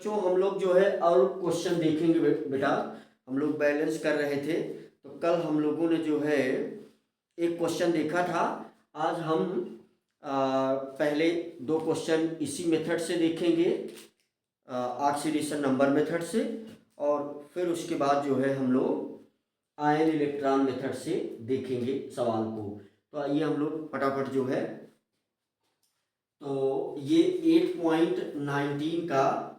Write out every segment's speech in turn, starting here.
बच्चों हम लोग जो है और क्वेश्चन देखेंगे बेटा। हम लोग बैलेंस कर रहे थे तो कल हम लोगों ने जो है एक क्वेश्चन देखा था। आज हम पहले दो क्वेश्चन इसी मेथड से देखेंगे, ऑक्सीडेशन नंबर मेथड से, और फिर उसके बाद जो है हम लोग आयन इलेक्ट्रॉन मेथड से देखेंगे सवाल को। तो आइए हम लोग फटाफट जो है, तो ये 8.19 का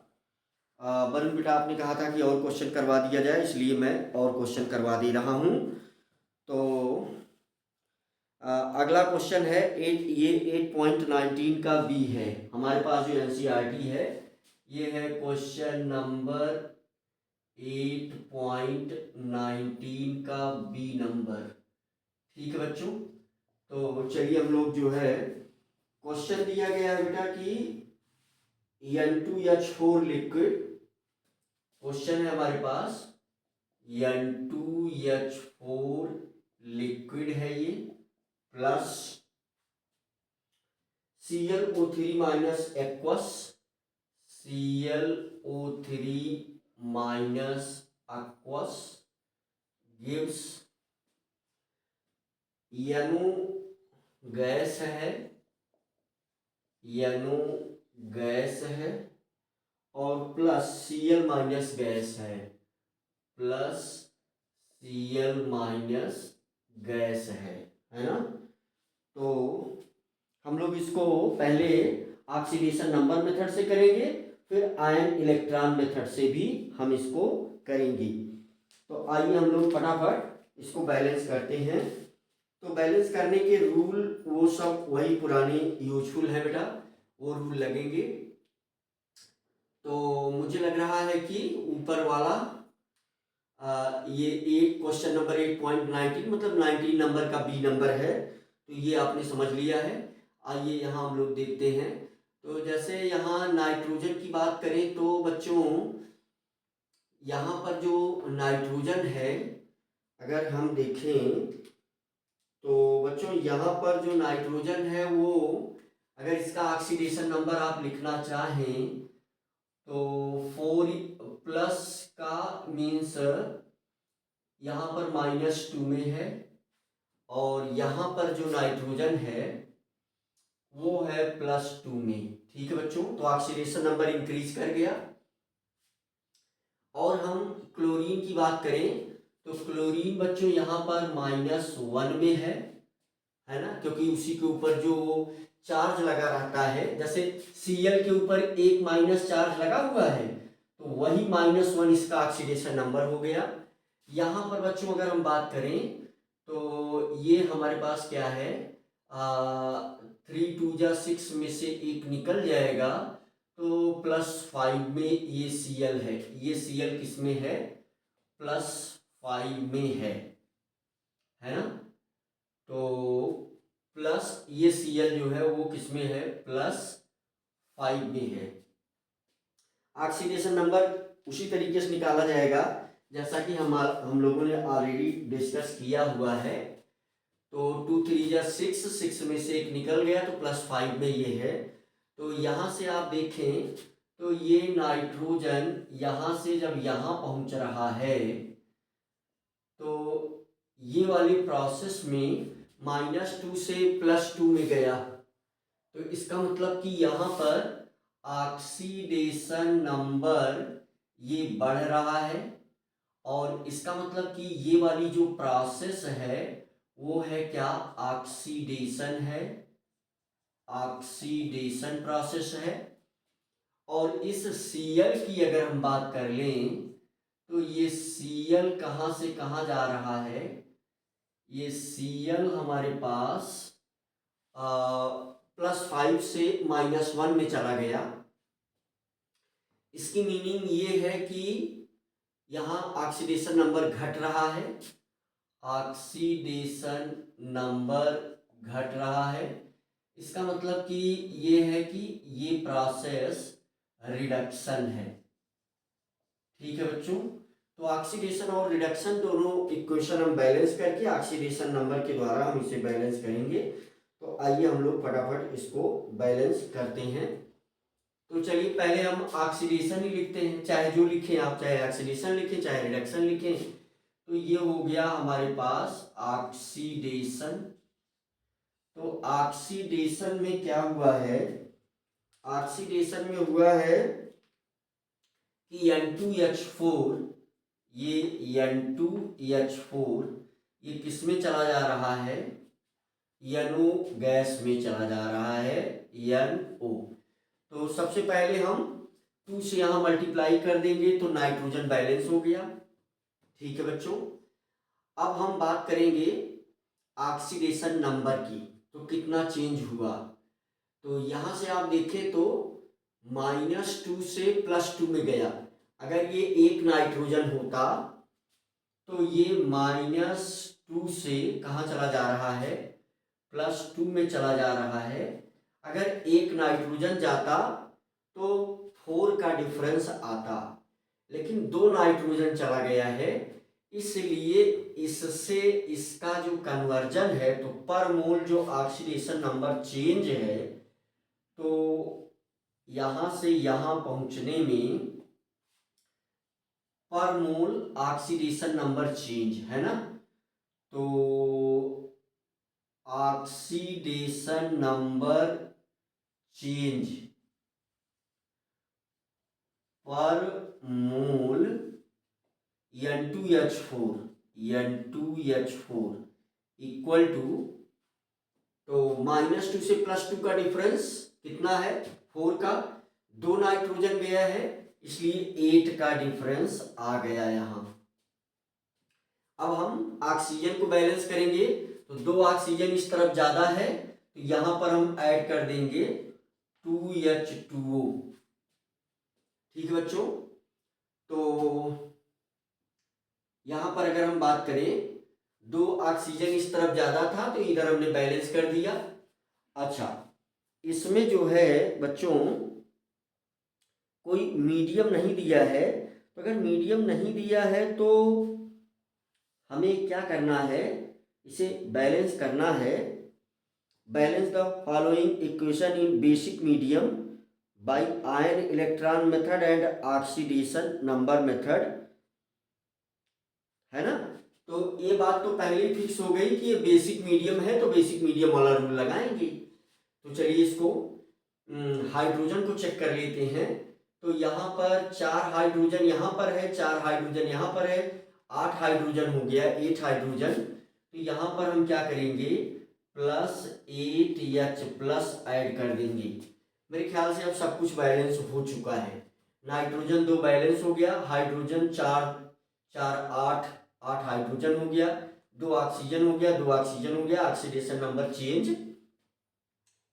वरुण बेटा आपने कहा था कि और क्वेश्चन करवा दिया जाए, इसलिए मैं और क्वेश्चन करवा दे रहा हूँ। तो अगला क्वेश्चन है ये 8.19 का बी है। हमारे पास जो एनसीईआरटी है ये है क्वेश्चन नंबर 8.19 का बी नंबर। ठीक है बच्चों, तो चलिए हम लोग जो है, क्वेश्चन दिया गया है बेटा कि N2H4 लिक्विड, क्वेश्चन है हमारे पास N2H4 लिक्विड है ये, plus ClO3 minus aqueous, ClO3 minus aqueous gives NO gas है, NO गैस है, और प्लस Cl माइनस गैस है, प्लस Cl माइनस गैस है ना। तो हम लोग इसको पहले ऑक्सीडेशन नंबर मेथड से करेंगे, फिर आयन इलेक्ट्रॉन मेथड से भी हम इसको करेंगे। तो आइए हम लोग फटाफट इसको बैलेंस करते हैं। तो बैलेंस करने के रूल वो सब वही पुराने यूजफुल है बेटा, वो रूल लगेंगे। तो मुझे लग रहा है कि ऊपर वाला ये एक क्वेश्चन नंबर 8.19 मतलब 19 नंबर का बी नंबर है, तो ये आपने समझ लिया है। आइए यहाँ हम लोग देखते हैं। तो जैसे यहाँ नाइट्रोजन की बात करें तो बच्चों यहाँ पर जो नाइट्रोजन है अगर हम देखें तो बच्चों यहाँ पर जो नाइट्रोजन है वो, अगर इसका ऑक्सीडेशन नंबर आप लिखना चाहें तो 4 प्लस का मीन्स यहाँ पर -2 में है, और यहाँ पर जो नाइट्रोजन है वो है +2 में। ठीक है बच्चों, तो ऑक्सीडेशन नंबर इंक्रीज कर गया। और हम क्लोरीन की बात करें तो क्लोरीन बच्चों यहाँ पर -1 में है ना, क्योंकि उसी के ऊपर जो चार्ज लगा रहता है, जैसे Cl के ऊपर एक माइनस चार्ज लगा हुआ है तो वही -1 इसका ऑक्सीडेशन नंबर हो गया। यहाँ पर बच्चों अगर हम बात करें तो ये हमारे पास क्या है, 3 2 6 में से एक निकल जाएगा तो +5 में ये Cl है। ये Cl किस में है, +5 में है ना। तो प्लस ये Cl जो है वो किस में है, +5 में है। ऑक्सीडेशन नंबर उसी तरीके से निकाला जाएगा जैसा कि हम लोगों ने ऑलरेडी डिस्कस किया हुआ है। तो 2 3 6, 6 में से एक निकल गया तो +5 में ये है। तो यहाँ से आप देखें तो ये नाइट्रोजन यहाँ से जब यहाँ पहुँच रहा है तो ये वाली प्रोसेस में -2 से +2 में गया, तो इसका मतलब कि यहाँ पर ऑक्सीडेशन नंबर ये बढ़ रहा है, और इसका मतलब कि ये वाली जो प्रोसेस है वो है क्या, ऑक्सीडेशन है, ऑक्सीडेशन प्रोसेस है। और इस Cl की अगर हम बात कर लें तो ये Cl कहाँ से कहाँ जा रहा है, ये Cl हमारे पास +5 से -1 में चला गया। इसकी मीनिंग ये है कि यहाँ ऑक्सीडेशन नंबर घट रहा है, ऑक्सीडेशन नंबर घट रहा है। इसका मतलब कि ये है कि ये प्रोसेस रिडक्शन है। ठीक है बच्चों, तो ऑक्सीडेशन और रिडक्शन दोनों इक्वेशन हम बैलेंस करके ऑक्सीडेशन नंबर के द्वारा हम इसे बैलेंस करेंगे। तो आइए हम लोग फटाफट इसको बैलेंस करते हैं। तो चलिए पहले हम ऑक्सीडेशन ही लिखते हैं, चाहे जो लिखें आप, चाहे ऑक्सीडेशन लिखें चाहे रिडक्शन लिखें। तो ये हो गया हमारे पास ऑक्सीडेशन। तो ऑक्सीडेशन में क्या हुआ है, ऑक्सीडेशन में हुआ है कि N2H4, ये N2H4 ये किस में चला जा रहा है, NO गैस में चला जा रहा है, NO। तो सबसे पहले हम 2 से यहाँ मल्टीप्लाई कर देंगे तो नाइट्रोजन बैलेंस हो गया। ठीक है बच्चों, अब हम बात करेंगे ऑक्सीडेशन नंबर की, तो कितना चेंज हुआ। तो यहाँ से आप देखें तो -2 से +2 में गया। अगर ये एक नाइट्रोजन होता तो ये -2 से कहाँ चला जा रहा है, +2 में चला जा रहा है। अगर एक नाइट्रोजन जाता तो 4 का डिफरेंस आता, लेकिन 2 नाइट्रोजन चला गया है, इसलिए इससे इसका जो कन्वर्जन है, तो पर मोल जो ऑक्सीडेशन नंबर चेंज है, तो यहाँ से यहाँ पहुँचने में पर मोल ऑक्सीडेशन नंबर चेंज है ना, तो ऑक्सीडेशन नंबर चेंज पर मोल N2H4 इक्वल टू, तो -2 से +2 का डिफरेंस कितना है, 4 का, 2 नाइट्रोजन गया है इसलिए 8 का डिफरेंस आ गया यहाँ। अब हम ऑक्सीजन को बैलेंस करेंगे, तो 2 ऑक्सीजन इस तरफ ज्यादा है, तो यहां पर हम ऐड कर देंगे 2H2O। ठीक है बच्चों, तो यहां पर अगर हम बात करें, 2 ऑक्सीजन इस तरफ ज्यादा था तो इधर हमने बैलेंस कर दिया। अच्छा, इसमें जो है बच्चों कोई मीडियम नहीं दिया है, तो अगर मीडियम नहीं दिया है तो हमें क्या करना है, इसे बैलेंस करना है। Balance the following equation in basic medium by ion electron method and oxidation number method, है ना। तो ये बात तो पहले ही फिक्स हो गई कि ये बेसिक मीडियम है, तो बेसिक मीडियम वाला रूल लगाएंगे। तो चलिए इसको हाइड्रोजन को चेक कर लेते हैं। तो यहाँ पर 4 हाइड्रोजन यहाँ पर है, 4 हाइड्रोजन यहाँ पर है, 8 हाइड्रोजन हो गया, 8 हाइड्रोजन। तो यहाँ पर हम क्या करेंगे, +8H+ ऐड कर देंगे। मेरे ख्याल से अब सब कुछ बैलेंस हो चुका है। नाइट्रोजन 2 बैलेंस हो गया, हाइड्रोजन 4 8 हाइड्रोजन हो गया, 2 ऑक्सीजन हो गया, 2 ऑक्सीजन हो गया, ऑक्सीडेशन नंबर चेंज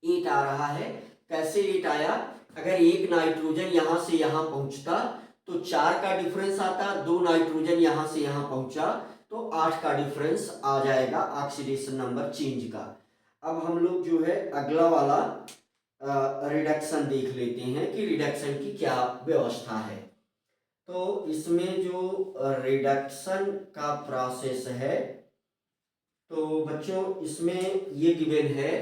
8 आ रहा है। कैसे 8 आया, अगर एक नाइट्रोजन यहां से यहां पहुंचता तो 4 का डिफरेंस आता, 2 नाइट्रोजन यहां से यहां पहुंचा तो 8 का डिफरेंस आ जाएगा ऑक्सीडेशन नंबर चेंज का। अब हम लोग जो है अगला वाला रिडक्शन देख लेते हैं कि रिडक्शन की क्या व्यवस्था है। तो इसमें जो रिडक्शन का प्रोसेस है, तो बच्चों इसमें ये गिवन है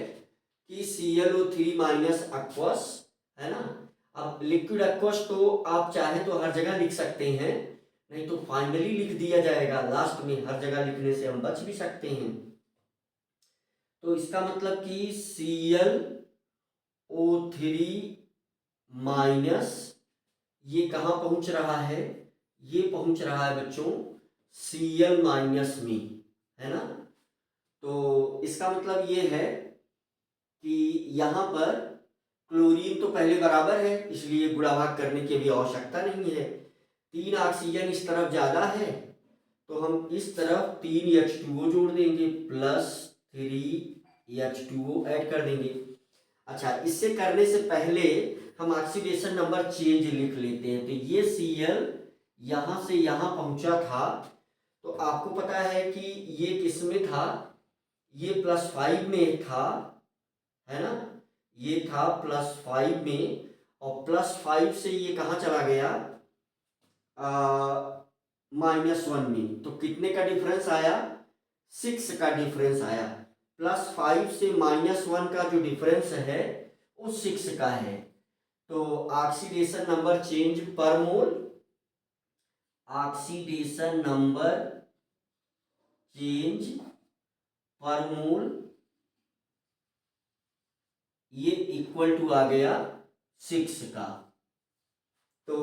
कि ClO3- aqueous, है ना। अब लिक्विड एक्वस तो आप चाहे तो हर जगह लिख सकते हैं, नहीं तो फाइनली लिख दिया जाएगा लास्ट में, हर जगह लिखने से हम बच भी सकते हैं। तो इसका मतलब कि ClO3- ये कहाँ पहुंच रहा है, ये पहुंच रहा है बच्चों Cl- में, है ना। तो इसका मतलब ये है कि यहाँ पर क्लोरीन तो पहले बराबर है, इसलिए गुणा भाग करने की भी आवश्यकता नहीं है। 3 ऑक्सीजन इस तरफ ज़्यादा है, तो हम इस तरफ 3H2O जोड़ देंगे, +3H2O ऐड कर देंगे। अच्छा, इससे करने से पहले हम ऑक्सीडेशन नंबर चेंज लिख लेते हैं। तो ये Cl यहाँ से यहाँ पहुँचा था, तो आपको पता है कि ये किस में था, ये +5 में था, है ना, ये था +5 में, और +5 से ये कहाँ चला गया, -1 में। तो कितने का डिफरेंस आया, 6 का डिफरेंस आया। +5 से -1 का जो डिफरेंस है वो 6 का है। तो ऑक्सीडेशन नंबर चेंज पर मोल, ऑक्सीडेशन नंबर चेंज पर मोल ये इक्वल टू आ गया 6 का। तो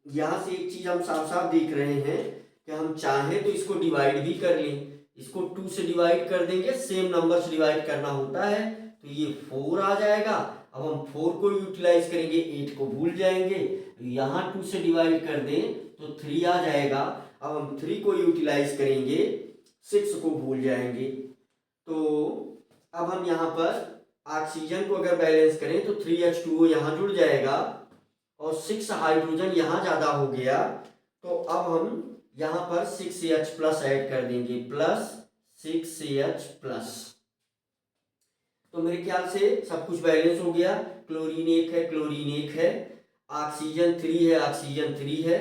यहां से एक चीज हम साफ साफ देख रहे हैं कि हम चाहें तो इसको डिवाइड भी कर लें, इसको 2 से डिवाइड कर देंगे, सेम नंबर से डिवाइड करना होता है, तो ये 4 आ जाएगा। अब हम 4 को यूटिलाइज करेंगे, 8 को भूल जाएंगे, यहाँ 2 से डिवाइड कर दें तो 3 आ जाएगा। अब हम 3 को यूटिलाइज करेंगे, 6 को भूल जाएंगे। तो अब हम यहाँ पर ऑक्सीजन को अगर बैलेंस करें तो 3H2O यहाँ जुड़ जाएगा और 6 हाइड्रोजन यहाँ ज़्यादा हो गया, तो अब हम यहाँ पर 6H प्लस ऐड कर देंगे, प्लस 6H प्लस। तो मेरे ख्याल से सब कुछ बैलेंस हो गया। क्लोरीन 1 है, क्लोरीन 1 है, ऑक्सीजन 3 है, ऑक्सीजन 3 है,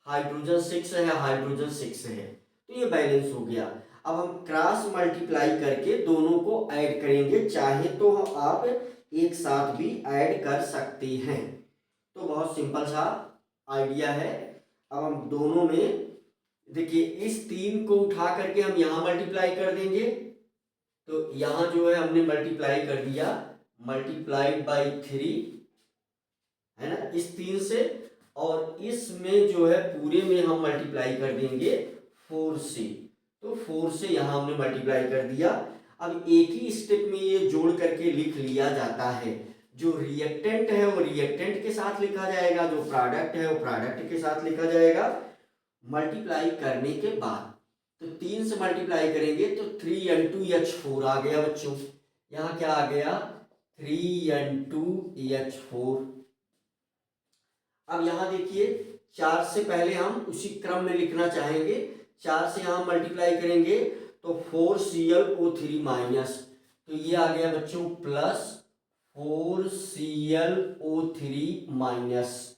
हाइड्रोजन 6 है, हाइड्रोजन 6 है, तो ये बैलेंस हो गया। अब हम क्रॉस मल्टीप्लाई करके दोनों को ऐड करेंगे, चाहे तो आप एक साथ भी ऐड कर सकते हैं। तो बहुत सिंपल सा आइडिया है। अब हम दोनों में देखिए, इस 3 को उठा करके हम यहाँ मल्टीप्लाई कर देंगे, तो यहाँ जो है हमने मल्टीप्लाई कर दिया, मल्टीप्लाइड बाई 3 है ना, इस 3 से, और इसमें जो है पूरे में हम मल्टीप्लाई कर देंगे 4 से, तो 4 से यहाँ हमने मल्टीप्लाई कर दिया। अब एक ही स्टेप में ये जोड़ करके लिख लिया जाता है। जो रिएक्टेंट है वो रिएक्टेंट के साथ लिखा जाएगा, जो प्रोडक्ट है वो प्रोडक्ट के साथ लिखा जाएगा मल्टीप्लाई करने के बाद। तो 3 से मल्टीप्लाई करेंगे तो 3N2H4 आ गया बच्चों। यहाँ क्या आ गया, 3N2H4। अब यहाँ देखिए, 4 से पहले हम उसी क्रम में लिखना चाहेंगे, 4 से यहाँ मल्टीप्लाई करेंगे तो 4ClO3 माइनस, तो ये आ गया बच्चों प्लस 4ClO3 माइनस।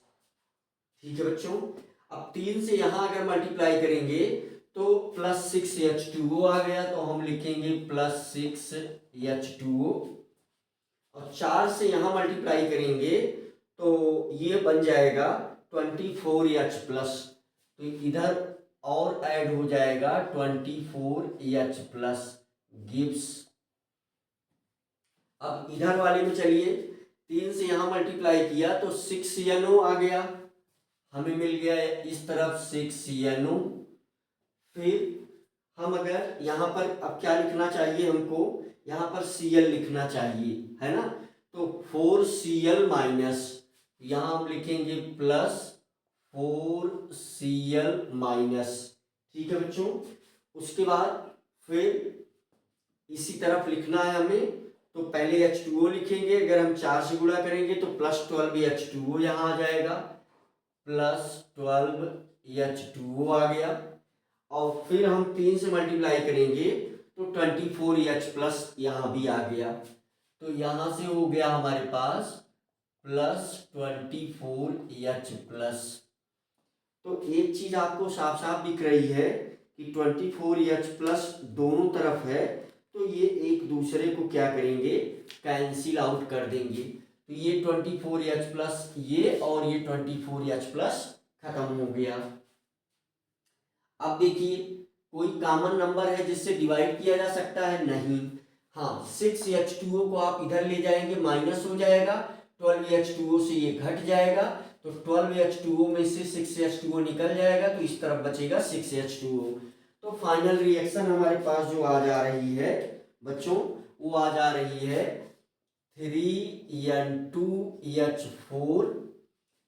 ठीक है बच्चों। अब 3 से यहाँ अगर मल्टीप्लाई करेंगे तो प्लस 6H2O आ गया, तो हम लिखेंगे प्लस 6H2O, और 4 से यहाँ मल्टीप्लाई करेंगे तो ये बन जाएगा 24H प्लस, तो इधर और ऐड हो जाएगा 24H प्लस गिव्स। अब इधर वाले में चलिए, 3 से यहाँ मल्टीप्लाई किया तो 6NO आ गया, हमें मिल गया इस तरफ 6NO। फिर हम अगर यहाँ पर अब क्या लिखना चाहिए हमको, यहाँ पर Cl लिखना चाहिए, है ना, तो 4Cl माइनस, यहाँ हम लिखेंगे प्लस 4Cl माइनस। ठीक है बच्चों। उसके बाद फिर इसी तरफ लिखना है हमें, तो पहले H2O लिखेंगे, अगर हम 4 से गुणा करेंगे तो प्लस 12H2O यहाँ आ जाएगा, प्लस 12H2O आ गया, और फिर हम 3 से मल्टीप्लाई करेंगे तो 24H प्लस यहाँ भी आ गया, तो यहाँ से हो गया हमारे पास प्लस 24H प्लस। तो एक चीज आपको साफ साफ दिख रही है कि 24H प्लस दोनों तरफ है, तो ये एक दूसरे को क्या करेंगे, कैंसिल आउट कर देंगे, तो ये 24H प्लस ये और ये 24H प्लस खत्म हो गया। अब देखिए, कोई कॉमन नंबर है जिससे डिवाइड किया जा सकता है, नहीं। हाँ, 6H2O को आप इधर ले जाएंगे, माइनस हो जाएगा, 12H2O से ये घट जाएगा, तो 12H2O में से 6H2O निकल जाएगा, तो इस तरफ बचेगा 6H2O। तो फाइनल रिएक्शन हमारे पास जो आ जा रही है बच्चों, वो आ जा रही है 3N2H4।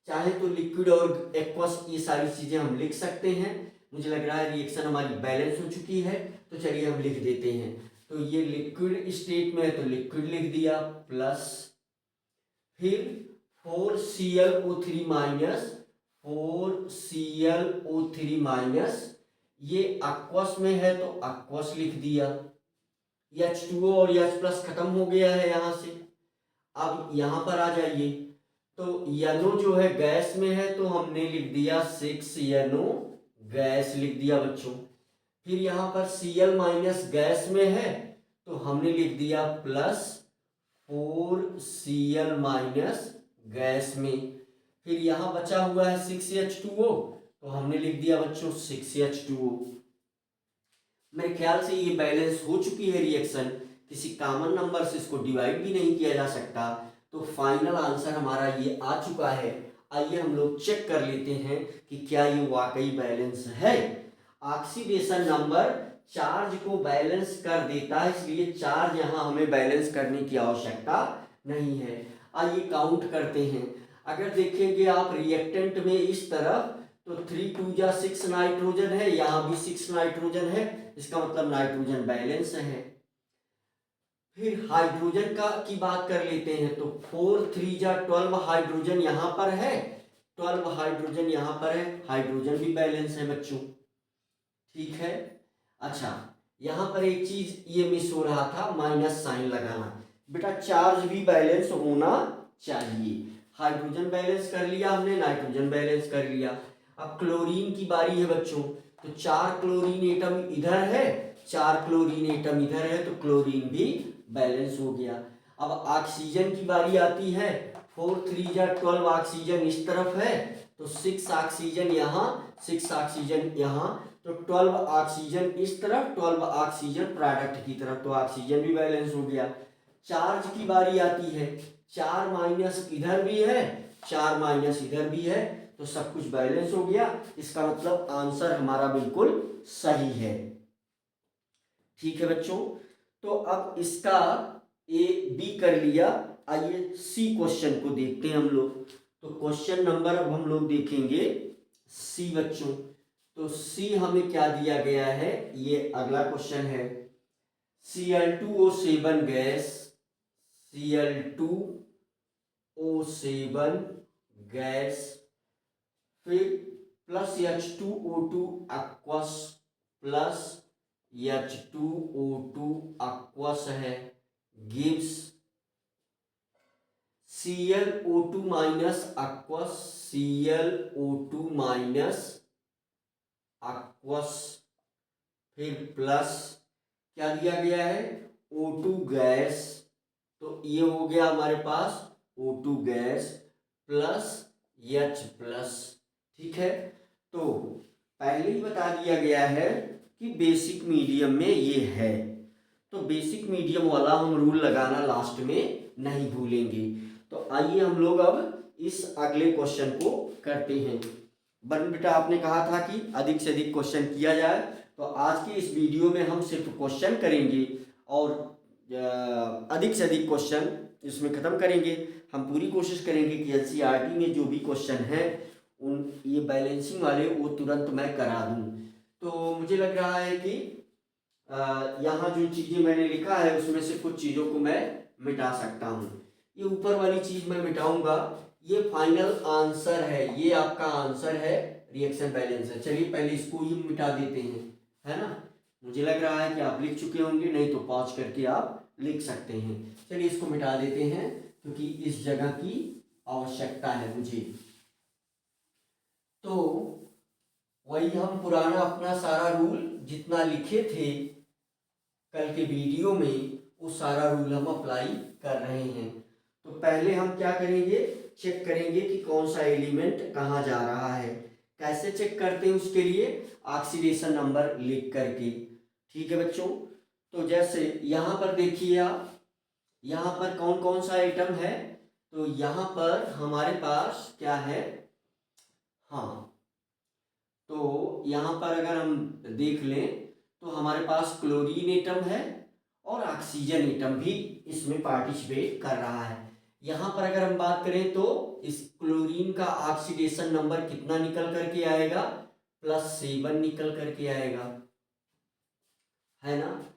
चाहे तो लिक्विड और एक्वस ये सारी चीजें हम लिख सकते हैं। मुझे लग रहा है रिएक्शन हमारी बैलेंस हो चुकी है, तो चलिए हम लिख देते हैं। तो ये लिक्विड स्टेट में है तो लिक्विड लिख दिया, प्लस फिर 4ClO3 माइनस, 4ClO3 माइनस, ये एक्वस में है तो एक्वस लिख दिया, H2O और H प्लस खत्म हो गया है यहाँ से। अब यहाँ पर आ जाइए, तो NO जो है गैस में है तो हमने लिख दिया 6NO गैस लिख दिया बच्चों। फिर यहाँ पर Cl माइनस गैस में है तो हमने लिख दिया प्लस 4Cl माइनस गैस में। फिर यहाँ बचा हुआ है 6H2O, तो हमने लिख दिया बच्चों 6H2O। मेरे ख्याल से ये बैलेंस हो चुकी है रिएक्शन, किसी कॉमन नंबर से इसको डिवाइड भी नहीं किया जा सकता, तो फाइनल आंसर हमारा ये आ चुका है। आइए हम लोग चेक कर लेते हैं कि क्या ये वाकई बैलेंस है। ऑक्सीडेशन नंबर चार्ज को बैलेंस कर देता है, इसलिए चार्ज यहाँ हमें बैलेंस करने की आवश्यकता नहीं है। आइए काउंट करते हैं। अगर देखेंगे आप रिएक्टेंट में इस तरफ, तो 3 2 जा 6 नाइट्रोजन है, यहाँ भी 6 नाइट्रोजन है, इसका मतलब नाइट्रोजन बैलेंस है। फिर हाइड्रोजन का की बात कर लेते हैं, तो 4 3 जा 12 हाइड्रोजन यहाँ पर है, 12 हाइड्रोजन यहाँ पर है, हाइड्रोजन भी बैलेंस है बच्चों। ठीक है। अच्छा, यहाँ पर एक चीज ये मिस हो रहा था, माइनस साइन लगाना। बेटा चार्ज भी बैलेंस होना चाहिए। हाइड्रोजन बैलेंस कर लिया हमने, नाइट्रोजन बैलेंस कर लिया। अब क्लोरीन की बारी है बच्चों, तो 4 क्लोरीन एटम इधर है, 4 क्लोरीन एटम इधर है, तो क्लोरीन भी बैलेंस हो गया। अब ऑक्सीजन की बारी आती है, 4 3 जा 12 ऑक्सीजन इस तरफ है, तो 6 ऑक्सीजन यहाँ, 6 ऑक्सीजन यहाँ, तो 12 ऑक्सीजन इस तरफ, 12 ऑक्सीजन प्रोडक्ट की तरफ, तो ऑक्सीजन भी बैलेंस हो गया। चार्ज की बारी आती है, 4 माइनस इधर भी है, 4 माइनस इधर भी है, तो सब कुछ बैलेंस हो गया। इसका मतलब आंसर हमारा बिल्कुल सही है। ठीक है बच्चों, तो अब इसका ए बी कर लिया। आइए सी क्वेश्चन को देखते हैं हम लोग। तो क्वेश्चन नंबर अब हम लोग देखेंगे सी बच्चों। तो सी हमें क्या दिया गया है, ये अगला क्वेश्चन है। Cl2O7 गैस, Cl2O7 गैस, फिर plus H2O2 aqueous, plus H2O2 aqueous है, gives Cl2O minus aqueous, Cl2O minus aqueous, फिर प्लस क्या दिया गया है, O2 गैस, तो ये हो गया हमारे पास O2 gas plus H plus. ठीक है, तो पहले ही बता दिया गया है कि बेसिक मीडियम में ये है, तो बेसिक मीडियम वाला हम रूल लगाना लास्ट में नहीं भूलेंगे। तो आइए हम लोग अब इस अगले क्वेश्चन को करते हैं। बन बेटा आपने कहा था कि अधिक से अधिक क्वेश्चन किया जाए, तो आज की इस वीडियो में हम सिर्फ क्वेश्चन करेंगे और अधिक से अधिक क्वेश्चन इसमें ख़त्म करेंगे। हम पूरी कोशिश करेंगे कि एनसीईआरटी में जो भी क्वेश्चन हैं उन ये बैलेंसिंग वाले वो तुरंत मैं करा दूं। तो मुझे लग रहा है कि यहाँ जो चीज़ें मैंने लिखा है उसमें से कुछ चीज़ों को मैं मिटा सकता हूँ। ये ऊपर वाली चीज़ मैं मिटाऊंगा, ये फाइनल आंसर है, ये आपका आंसर है, रिएक्शन बैलेंस है। चलिए पहले इसको ही मिटा देते हैं, है ना। मुझे लग रहा है कि आप लिख चुके होंगे, नहीं तो पॉज करके आप लिख सकते हैं। चलिए इसको मिटा देते हैं क्योंकि इस जगह की आवश्यकता है मुझे। तो वही हम पुराना अपना सारा रूल जितना लिखे थे कल के वीडियो में, वो सारा रूल हम अप्लाई कर रहे हैं। तो पहले हम क्या करेंगे, चेक करेंगे कि कौन सा एलिमेंट कहाँ जा रहा है। कैसे चेक करते हैं उसके लिए, ऑक्सीडेशन नंबर लिख करके। ठीक है बच्चों, तो जैसे यहाँ पर देखिए आप, यहाँ पर कौन कौन सा आइटम है, तो यहाँ पर हमारे पास क्या है, हाँ, तो यहाँ पर अगर हम देख लें तो हमारे पास क्लोरीन एटम है और ऑक्सीजन एटम भी इसमें पार्टिसिपेट कर रहा है। यहाँ पर अगर हम बात करें तो इस क्लोरीन का ऑक्सीडेशन नंबर कितना निकल करके आएगा, +7 निकल करके आएगा, है ना।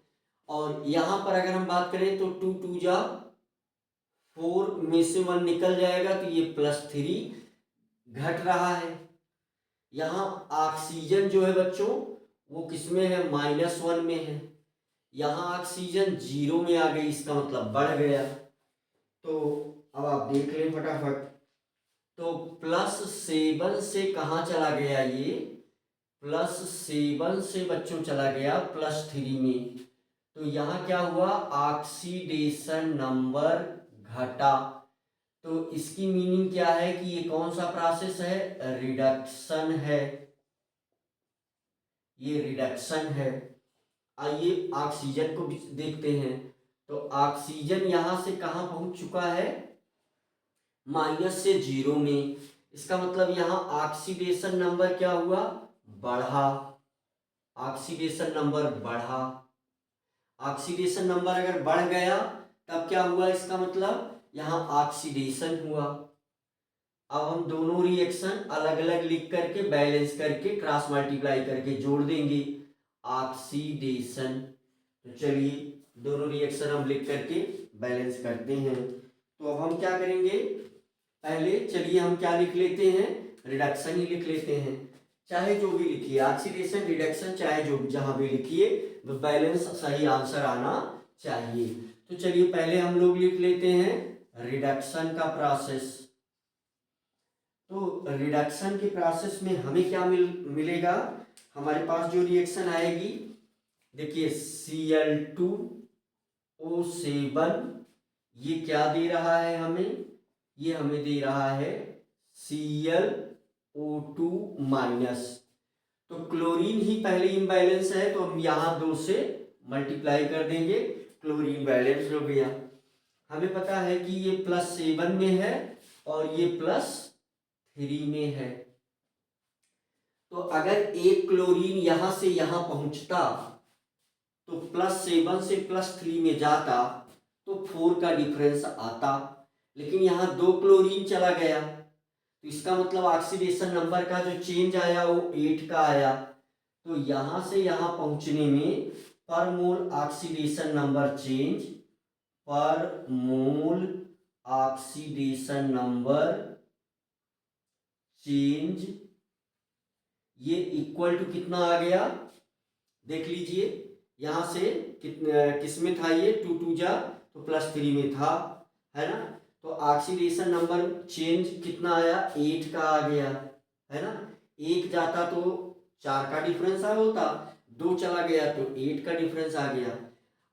और यहाँ पर अगर हम बात करें तो 2 2 जा 4 में से 1 निकल जाएगा, तो ये +3 घट रहा है। यहाँ ऑक्सीजन जो है बच्चों वो किस में है, -1 में है। यहाँ ऑक्सीजन 0 में आ गई, इसका मतलब बढ़ गया। तो अब आप देख लें फटाफट, तो +7 से कहाँ चला गया, ये +7 से बच्चों चला गया +3 में। तो यहाँ क्या हुआ, ऑक्सीडेशन नंबर घटा। तो इसकी मीनिंग क्या है कि ये कौन सा प्रोसेस है, रिडक्शन है, ये रिडक्शन है। आइए ऑक्सीजन को भी देखते हैं। तो ऑक्सीजन यहां से कहां पहुंच चुका है, माइनस से जीरो में। इसका मतलब यहाँ ऑक्सीडेशन नंबर क्या हुआ, बढ़ा, ऑक्सीडेशन नंबर बढ़ा। ऑक्सीडेशन नंबर अगर बढ़ गया तब क्या हुआ, इसका मतलब यहाँ ऑक्सीडेशन हुआ। अब हम दोनों रिएक्शन अलग अलग लिख करके बैलेंस करके क्रॉस मल्टीप्लाई करके जोड़ देंगे, ऑक्सीडेशन। तो चलिए दोनों रिएक्शन हम लिख करके बैलेंस करते हैं। तो अब हम क्या करेंगे, पहले चलिए हम क्या लिख लेते हैं, रिडक्शन ही लिख लेते हैं। चाहे जो भी लिखिए, ऑक्सीडेशन रिडक्शन चाहे जो जहां भी लिखिए, बैलेंस सही आंसर आना चाहिए। तो चलिए पहले हम लोग लिख लेते हैं रिडक्शन का प्रोसेस। तो रिडक्शन के प्रोसेस में हमें क्या मिलेगा, हमारे पास जो रिएक्शन आएगी, देखिए Cl2O7, ये क्या दे रहा है हमें, ये हमें दे रहा है ClO2 माइनस। तो क्लोरीन ही पहले इम्बैलेंस है, तो हम यहाँ 2 से मल्टीप्लाई कर देंगे, क्लोरीन बैलेंस हो गया। हमें पता है कि ये +7 में है और ये +3 में है। तो अगर एक क्लोरीन यहां से यहां पहुंचता तो +7 से +3 में जाता तो 4 का डिफरेंस आता, लेकिन यहाँ 2 क्लोरीन चला गया, तो इसका मतलब ऑक्सीडेशन नंबर का जो चेंज आया वो 8 का आया। तो यहां से यहां पहुंचने में पर मोल ऑक्सीडेशन नंबर चेंज, पर मोल ऑक्सीडेशन नंबर चेंज, ये इक्वल टू कितना आ गया, देख लीजिए यहां से किसमें था, ये 2 2 जा तो +3 में था, है ना। तो ऑक्सीडेशन नंबर चेंज कितना आया, 8 का आ गया, है ना। 1 जाता तो 4 का डिफरेंस आ होता, 2 चला गया तो 8 का डिफरेंस आ गया।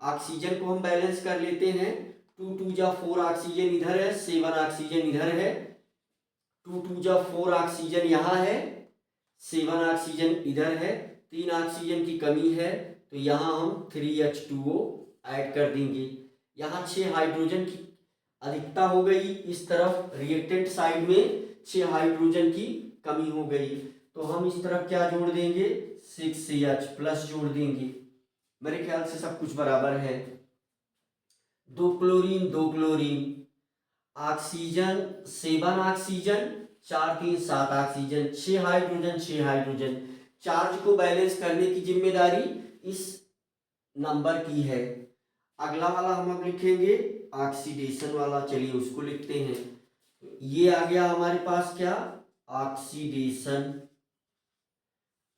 ऑक्सीजन को हम बैलेंस कर लेते हैं, 2 2 जा 4 ऑक्सीजन इधर है, 7 ऑक्सीजन इधर है, 2 2 जा 4 ऑक्सीजन यहाँ है, 7 ऑक्सीजन इधर है, 3 ऑक्सीजन की कमी है, तो यहाँ हम 3H2O ऐड कर देंगे। यहाँ 6 हाइड्रोजन की अधिकता हो गई, इस तरफ रिएक्टेंट साइड में 6 हाइड्रोजन की कमी हो गई, तो हम इस तरफ क्या जोड़ देंगे, 6H+ जोड़ देंगे। मेरे ख्याल से सब कुछ बराबर है। 2 chlorine 2 chlorine, oxygen 7 oxygen, 4 3 7 oxygen, 6 hydrogen 6 hydrogen. Charge को बैलेंस करने की जिम्मेदारी इस नंबर की है। अगला वाला हम अब लिखेंगे ऑक्सीडेशन वाला, चलिए उसको लिखते हैं। ये आ गया हमारे पास क्या, ऑक्सीडेशन।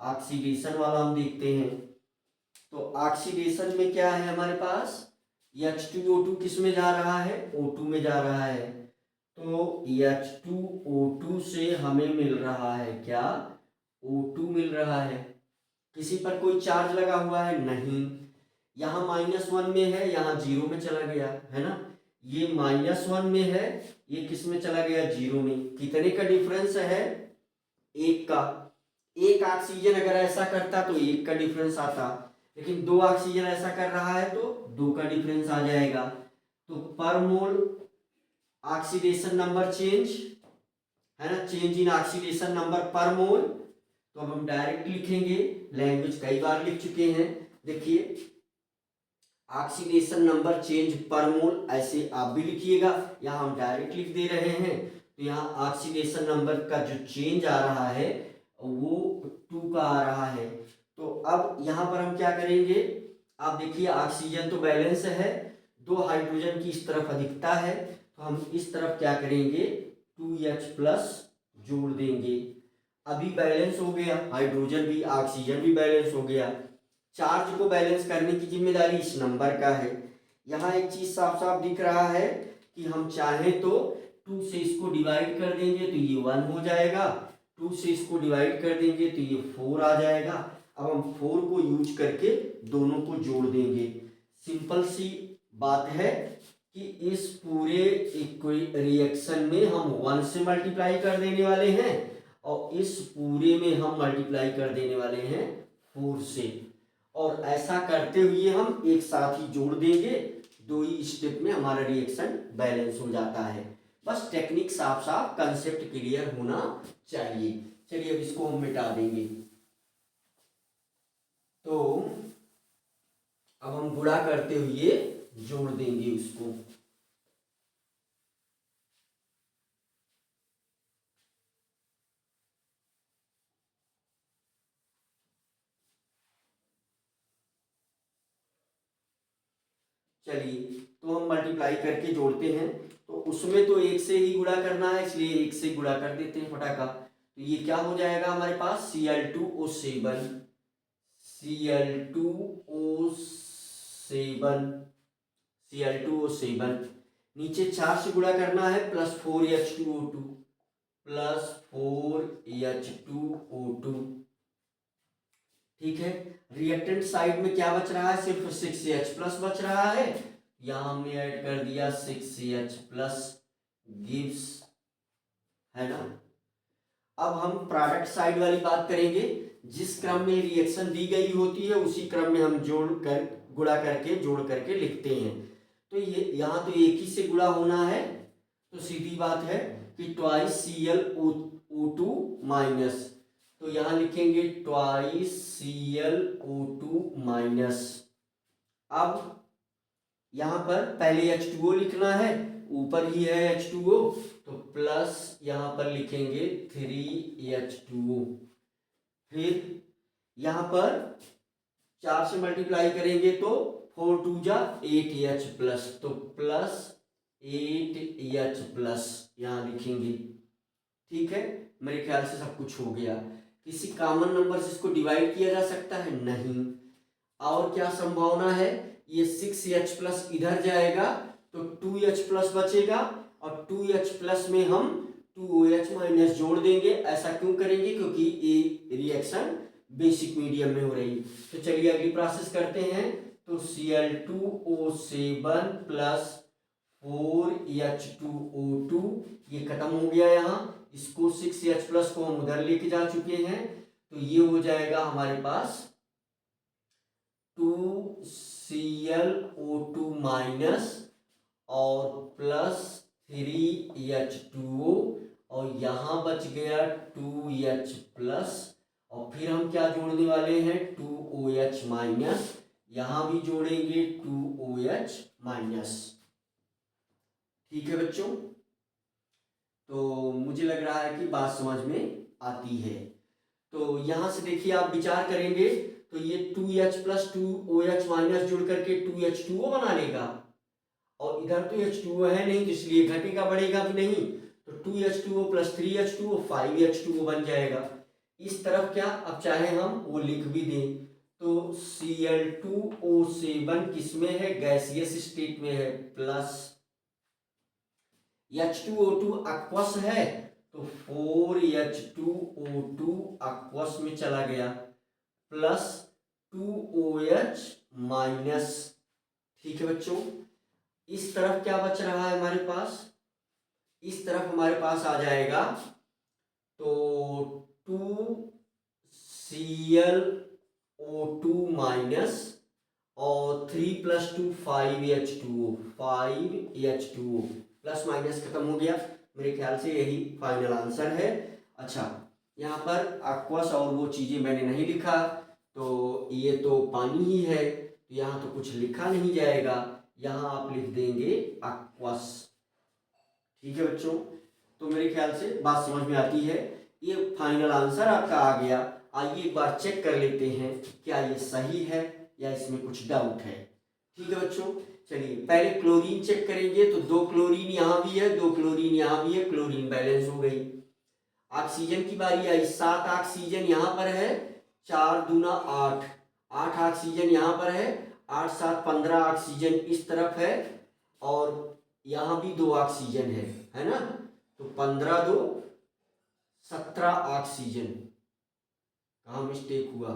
ऑक्सीडेशन वाला हम देखते हैं। तो ऑक्सीडेशन में क्या है हमारे पास, H2O2 किस में जा रहा है, O2 में जा रहा है। तो H2O2 से हमें मिल रहा है क्या, O2 मिल रहा है। किसी पर कोई चार्ज लगा हुआ है नहीं, यहाँ -1 में है, यहाँ 0 में चला गया, है ना। ये -1 में है, ये किस में चला गया, 0 में। कितने का डिफरेंस है, 1 का। एक ऑक्सीजन अगर ऐसा करता तो 1 का डिफरेंस आता, लेकिन 2 ऑक्सीजन ऐसा कर रहा है तो 2 का डिफरेंस आ जाएगा। तो पर मोल ऑक्सीडेशन नंबर चेंज, है ना, चेंज इन ऑक्सीडेशन नंबर पर मोल। तो अब हम डायरेक्ट लिखेंगे, लैंग्वेज कई बार लिख चुके हैं। देखिए ऑक्सीडेशन नंबर चेंज पर मोल, ऐसे आप भी लिखिएगा, यहाँ हम डायरेक्ट लिख दे रहे हैं। तो यहाँ ऑक्सीडेशन नंबर का जो चेंज आ रहा है वो 2 का आ रहा है। तो अब यहाँ पर हम क्या करेंगे, आप देखिए ऑक्सीजन तो बैलेंस है, 2 हाइड्रोजन की इस तरफ अधिकता है, तो हम इस तरफ क्या करेंगे, 2H+ जोड़ देंगे। अभी बैलेंस हो गया, हाइड्रोजन भी ऑक्सीजन भी बैलेंस हो गया। चार्ज को बैलेंस करने की जिम्मेदारी इस नंबर का है। यहाँ एक चीज साफ साफ दिख रहा है कि हम चाहें तो 2 से इसको डिवाइड कर देंगे तो ये 1 हो जाएगा, 2 से इसको डिवाइड कर देंगे तो ये 4 आ जाएगा। अब हम 4 को यूज करके दोनों को जोड़ देंगे। सिंपल सी बात है कि इस पूरे कोई रिएक्शन में हम 1 से मल्टीप्लाई कर देने वाले हैं और इस पूरे में हम मल्टीप्लाई कर देने वाले हैं 4 से, और ऐसा करते हुए हम एक साथ ही जोड़ देंगे। दो ही स्टेप में हमारा रिएक्शन बैलेंस हो जाता है। बस टेक्निक साफ साफ कंसेप्ट क्लियर होना चाहिए। चलिए अब इसको हम मिटा देंगे। तो अब हम गुणा करते हुए जोड़ देंगे उसको। चलिए तो हम मल्टीप्लाई करके जोड़ते हैं। तो उसमें तो एक से ही गुणा करना है, इसलिए एक से गुणा कर देते हैं फटाका। तो ये क्या हो जाएगा हमारे पास, Cl2O7, Cl2O7, Cl2O7। नीचे 4 से गुणा करना है, +4H2O2, +4H2O2। ठीक है। रिएक्टेंट साइड में क्या बच रहा है, सिर्फ 6H+ बच रहा है। यहां हमने ऐड कर दिया 6H+ गिव्स, है ना। अब हम प्रोडक्ट साइड वाली बात करेंगे। जिस क्रम में रिएक्शन दी गई होती है उसी क्रम में हम गुणा करके जोड़ करके लिखते हैं। तो ये यहाँ तो एक ही से गुणा होना है, तो सीधी बात है कि ट्वाइस ClO2 माइनस, तो यहां लिखेंगे ट्वाइस ClO2 माइनस। अब यहां पर पहले H2O लिखना है, ऊपर ही है H2O, तो प्लस यहां पर लिखेंगे 3H2O। फिर यहां पर 4 से मल्टीप्लाई करेंगे तो 4 2 जा 8H+, तो +8H+ यहां लिखेंगे। ठीक है, मेरे ख्याल से सब कुछ हो गया। किसी कॉमन नंबर से इसको डिवाइड किया जा सकता है, नहीं। और क्या संभावना है, ये 6H+ इधर जाएगा तो 2H+ बचेगा, और 2H+ में हम 2OH- जोड़ देंगे। ऐसा क्यों करेंगे, क्योंकि ये रिएक्शन बेसिक मीडियम में हो रही है। तो चलिए अगली प्रोसेस करते हैं। तो Cl2O7 प्लस 4H2O2 ये खत्म हो गया यहाँ। इसको 6H+ को हम उधर लेके जा चुके हैं, तो ये हो जाएगा हमारे पास 2ClO2 माइनस और +3H2O, और यहाँ बच गया 2H+, और फिर हम क्या जोड़ने वाले हैं, 2OH-, यहाँ भी जोड़ेंगे 2OH-। ठीक है बच्चों, तो मुझे लग रहा है कि बात समझ में आती है। तो यहां से देखिए आप विचार करेंगे तो ये 2H+ 2OH- जुड़ करके 2H2O बना लेगा, और इधर तो H2O है नहीं, तो इसलिए घटेगा बढ़ेगा भी नहीं। तो 2H2O + 3H2O 5H2O बन जाएगा। इस तरफ क्या, अब चाहे हम वो लिख भी दें, तो Cl2O7 किसमें है, गैसियस स्टेट में है, प्लस H2O2 एक्वस है, तो 4H2O2 एक्वस में चला गया, प्लस 2OH-। ठीक है बच्चों, इस तरफ क्या बच रहा है हमारे पास, इस तरफ हमारे पास आ जाएगा तो 2ClO2- और 3 + 2 5H2O, 5H2O, प्लस माइनस खत्म हो गया। मेरे ख्याल से यही फाइनल आंसर है। अच्छा, यहाँ पर एक्वस और वो चीज़ें मैंने नहीं लिखा, तो ये तो पानी ही है, तो यहाँ तो कुछ लिखा नहीं जाएगा, यहाँ आप लिख देंगे एक्वस। ठीक है बच्चों, तो मेरे ख्याल से बात समझ में आती है। ये फाइनल आंसर आपका आ गया। आइए एक बार चेक कर लेते हैं क्या ये सही है या इसमें कुछ डाउट है। ठीक है बच्चों, चलिए पहले क्लोरीन चेक करेंगे। तो 2 क्लोरीन यहाँ भी है, 2 क्लोरीन यहाँ भी है, क्लोरीन बैलेंस हो गई। ऑक्सीजन की बारी आई, 7 ऑक्सीजन यहाँ पर है, 4 दूना 8, 8 ऑक्सीजन यहाँ पर है, 8 7 15 ऑक्सीजन इस तरफ है, और यहाँ भी 2 ऑक्सीजन है ना। तो 15 2 17 ऑक्सीजन। कहाँ मिस्टेक हुआ,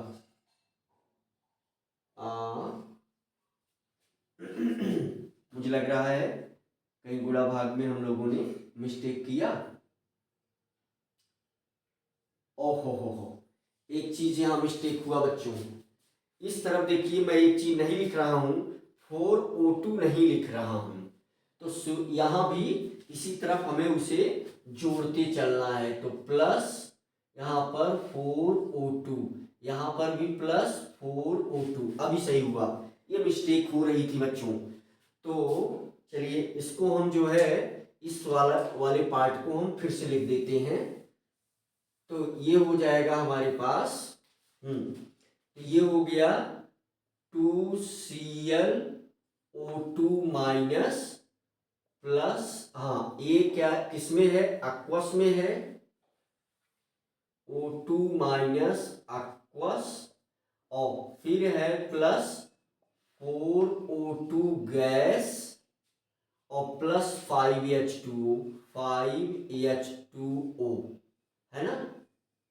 मुझे लग रहा है कहीं गुणा भाग में हम लोगों ने मिस्टेक किया। ओहो हो, एक चीज यहाँ मिस्टेक हुआ बच्चों। इस तरफ देखिए मैं एक चीज नहीं लिख रहा हूँ, 4O2 नहीं लिख रहा हूँ, तो यहाँ भी इसी तरफ हमें उसे जोड़ते चलना है। तो प्लस यहाँ पर 4O2, यहाँ पर भी प्लस 4O2। अभी सही हुआ, ये मिस्टेक हो रही थी बच्चों। तो चलिए इसको हम जो है इस वाले पार्ट को हम फिर से लिख देते हैं। तो ये हो जाएगा हमारे पास, तो ये हो गया 2Cl O2 माइनस प्लस, हाँ ये क्या किसमें है, एक्वस में है, O2 माइनस एक्वस, और फिर है प्लस 4O2 गैस और प्लस 5H2O, है ना।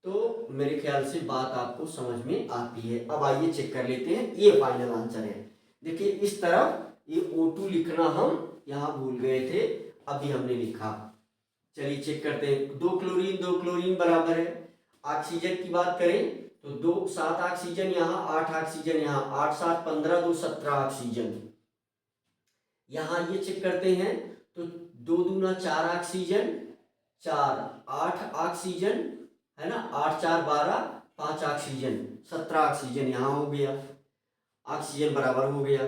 तो मेरे ख्याल से बात आपको समझ में आती है। अब आइए चेक कर लेते हैं, ये फाइनल आंसर है। देखिए इस तरफ ये O2 लिखना हम यहाँ भूल गए थे, अभी हमने लिखा। चलिए चेक करते हैं, 2 क्लोरीन बराबर है। ऑक्सीजन की बात करें तो 7 ऑक्सीजन यहाँ, 8 ऑक्सीजन यहाँ, 8 7 15, 2 17 ऑक्सीजन। यहाँ ये चेक करते हैं तो 2 दूना 4 ऑक्सीजन, 4 8 ऑक्सीजन, है ना, 8 4 12, 5 ऑक्सीजन, 17 ऑक्सीजन यहाँ हो गया, ऑक्सीजन बराबर हो गया।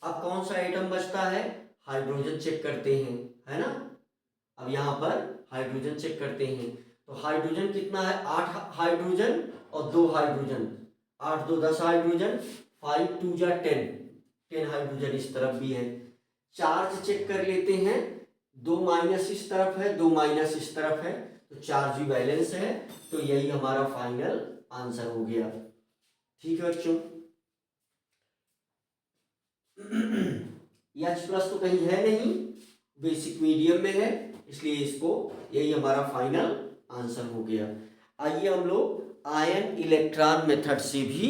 अब कौन सा आइटम बचता है, हाइड्रोजन चेक करते हैं, है ना। अब यहाँ पर हाइड्रोजन चेक करते हैं, तो हाइड्रोजन कितना है, 8 हाइड्रोजन और 2 हाइड्रोजन, 8 2 10 हाइड्रोजन, 5 2 10 हाइड्रोजन इस तरफ भी है। चार्ज चेक कर लेते हैं, 2 माइनस इस तरफ है, 2 माइनस इस तरफ है, तो चार्ज भी बैलेंस है। तो यही हमारा फाइनल आंसर हो गया। ठीक है बच्चों, H प्लस तो कहीं है नहीं, बेसिक मीडियम में है, इसलिए इसको यही हमारा फाइनल आंसर हो गया। आइए हम लोग आयन इलेक्ट्रॉन मेथड से भी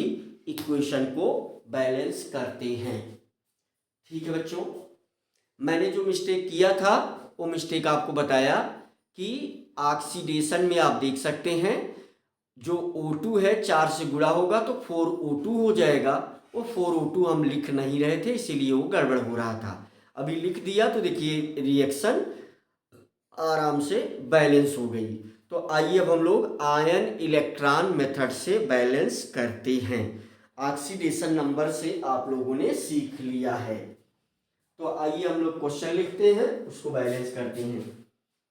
इक्वेशन को बैलेंस करते हैं। ठीक है बच्चों, मैंने जो मिस्टेक किया था वो मिस्टेक आपको बताया कि ऑक्सीडेशन में आप देख सकते हैं जो O2 है 4 से गुणा होगा तो 4O2 हो जाएगा। वो 4O2 हम लिख नहीं रहे थे, इसीलिए वो गड़बड़ हो रहा था। अभी लिख दिया तो देखिए रिएक्शन आराम से बैलेंस हो गई। तो आइए अब हम लोग आयन इलेक्ट्रॉन मेथड से बैलेंस करते हैं। ऑक्सीडेशन नंबर से आप लोगों ने सीख लिया है, तो आइए हम लोग क्वेश्चन लिखते हैं, उसको बैलेंस करते हैं।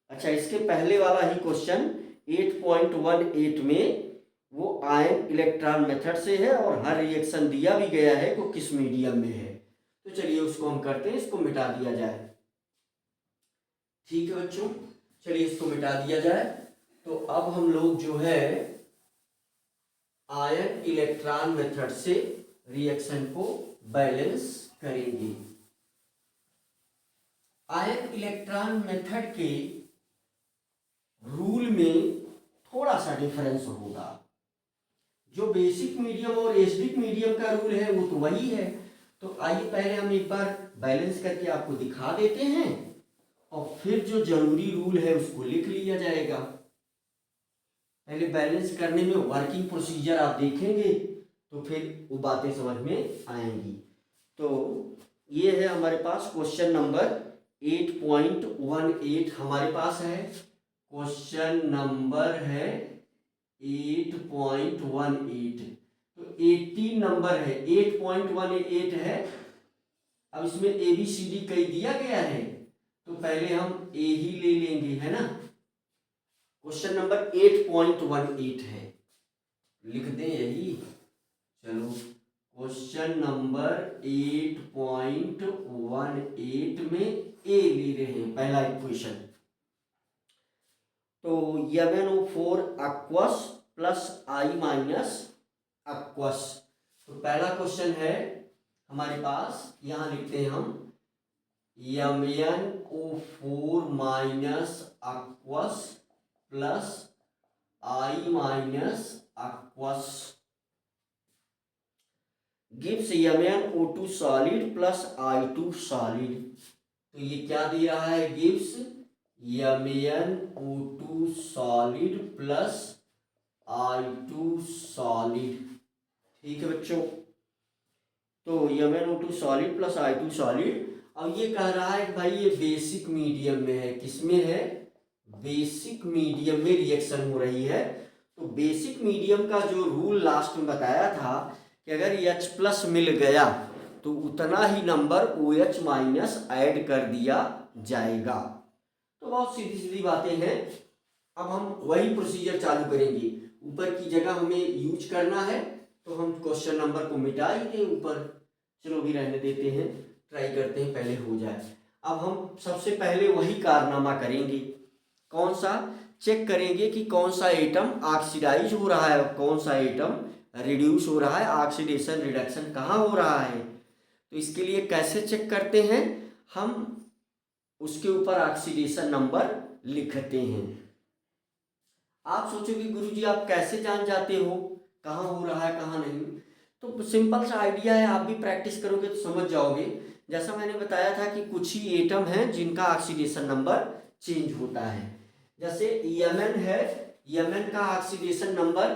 अच्छा, इसके पहले वाला ही क्वेश्चन 8.18 में वो आयन इलेक्ट्रॉन मेथड से है और हर रिएक्शन दिया भी गया है तो किस मीडियम में है। तो चलिए उसको हम करते हैं, इसको मिटा दिया जाए। ठीक है बच्चों, चलिए इसको मिटा दिया जाए। तो अब हम लोग जो है आयन इलेक्ट्रॉन मेथड से रिएक्शन को बैलेंस करेंगे। आयन इलेक्ट्रॉन मेथड के रूल में थोड़ा सा डिफरेंस होगा। जो बेसिक मीडियम और एसिडिक मीडियम का रूल है वो तो वही है। तो आइए पहले हम एक बार बैलेंस करके आपको दिखा देते हैं और फिर जो जरूरी रूल है उसको लिख लिया जाएगा। पहले बैलेंस करने में वर्किंग प्रोसीजर आप देखेंगे तो फिर वो बातें समझ में आएंगी। तो ये है हमारे पास क्वेश्चन नंबर 8.18 हमारे पास है। क्वेश्चन नंबर है 8.18, तो 18 नंबर है, 8.18 है। अब इसमें ABCD कई दिया गया है तो पहले हम A ही ले लेंगे, है ना। क्वेश्चन नंबर 8.18 है, लिख दें यही। चलो क्वेश्चन नंबर 8.18 में A ले रहे हैं, पहला इक्वेशन। तो MnO4 aqueous plus I minus aqueous। तो पहला क्वेश्चन है हमारे पास, यहां लिखते हैं हम MnO4 minus aqueous plus I minus aqueous gives MnO2 solid plus I2 solid। तो ये क्या दे रहा है, gives MnO2 solid plus I2 solid. ठीक है बच्चों, तो MnO2 solid plus I2 solid. अब ये कह रहा है भाई ये बेसिक मीडियम में है, किसमें है, बेसिक मीडियम में रिएक्शन हो रही है। तो बेसिक मीडियम का जो रूल लास्ट में बताया था कि अगर H प्लस मिल गया तो उतना ही नंबर OH माइनस ऐड कर दिया जाएगा। तो बहुत सीधी सीधी बातें हैं। अब हम वही प्रोसीजर चालू करेंगे, ऊपर की जगह हमें यूज करना है तो हम क्वेश्चन नंबर को मिटा ही दें ऊपर, चलो भी रहने देते हैं, ट्राई करते हैं पहले हो जाए। अब हम सबसे पहले वही कारनामा करेंगे, कौन सा, चेक करेंगे कि कौन सा एटम ऑक्सीडाइज हो रहा है और कौन सा एटम रिड्यूस हो रहा है, ऑक्सीडेशन रिडक्शन कहाँ हो रहा है। तो इसके लिए कैसे चेक करते हैं, हम उसके ऊपर ऑक्सीडेशन नंबर लिखते हैं। आप सोचोगे गुरुजी आप कैसे जान जाते हो कहाँ हो रहा है कहाँ नहीं, तो सिंपल सा आइडिया है, आप भी प्रैक्टिस करोगे तो समझ जाओगे। जैसा मैंने बताया था कि कुछ ही एटम हैं जिनका ऑक्सीडेशन नंबर चेंज होता है। जैसे Mn है, Mn का ऑक्सीडेशन नंबर